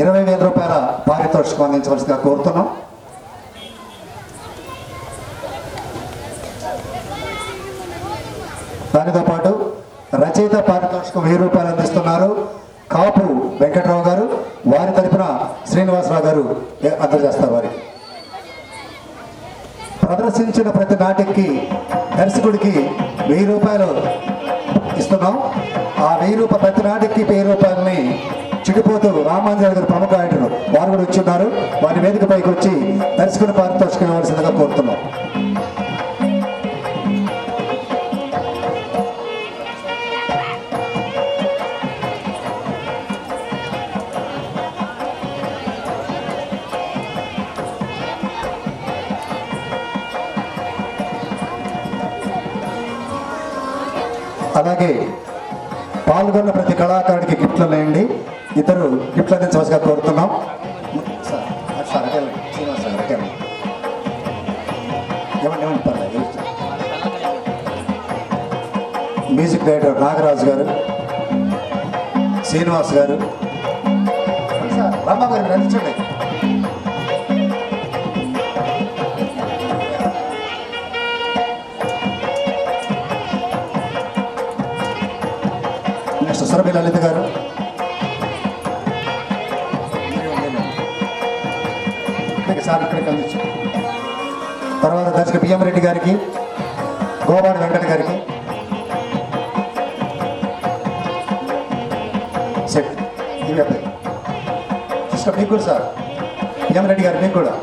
20,000 రూపాయల పారితోషికం అందించవలసిందిగా కోరుతున్నాం. దానితో పాటు రచయిత పారితోషికం 1000 రూపాయలు అందిస్తున్నారు కాపు వెంకట్రావు గారు. వారి తరపున శ్రీనివాసరావు గారు అందజేస్తారు. వారికి ప్రదర్శించిన ప్రతి నాటికి దర్శకుడికి 1000 రూపాయలు ఇస్తున్నాం. ఆ 1000 రూపాయలు ప్రతి నాటికి 1000 రూపాయలని చిడిపోతూ రామాంజనేయ గారు ప్రముఖ ఆడిటర్ వారు కూడా వచ్చున్నారు. వారి వేదిక పైకి వచ్చి దర్శకుడి పారితోషికం ఇవ్వాల్సిందిగా కోరుతున్నాం. అలాగే పాల్గొన్న ప్రతి కళాకారుడికి గిఫ్ట్లు లేండి. ఇద్దరు గిఫ్ట్లు అందించవలసిగా కోరుతున్నాం. మ్యూజిక్ డైరెక్టర్ నాగరాజు గారు, శ్రీనివాస్ గారు, రామ గారు అందించండి. నెక్స్ట్ సురభి లలిత గారు, సార్ ఇక్కడికి అందించు. తర్వాత దర్శక బిఎం రెడ్డి గారికి, గోవాడి వెంకట గారికి సెట్. ఇవి సిస్టర్ మీకు కూడా సార్, బిఎం రెడ్డి గారు మీకు కూడా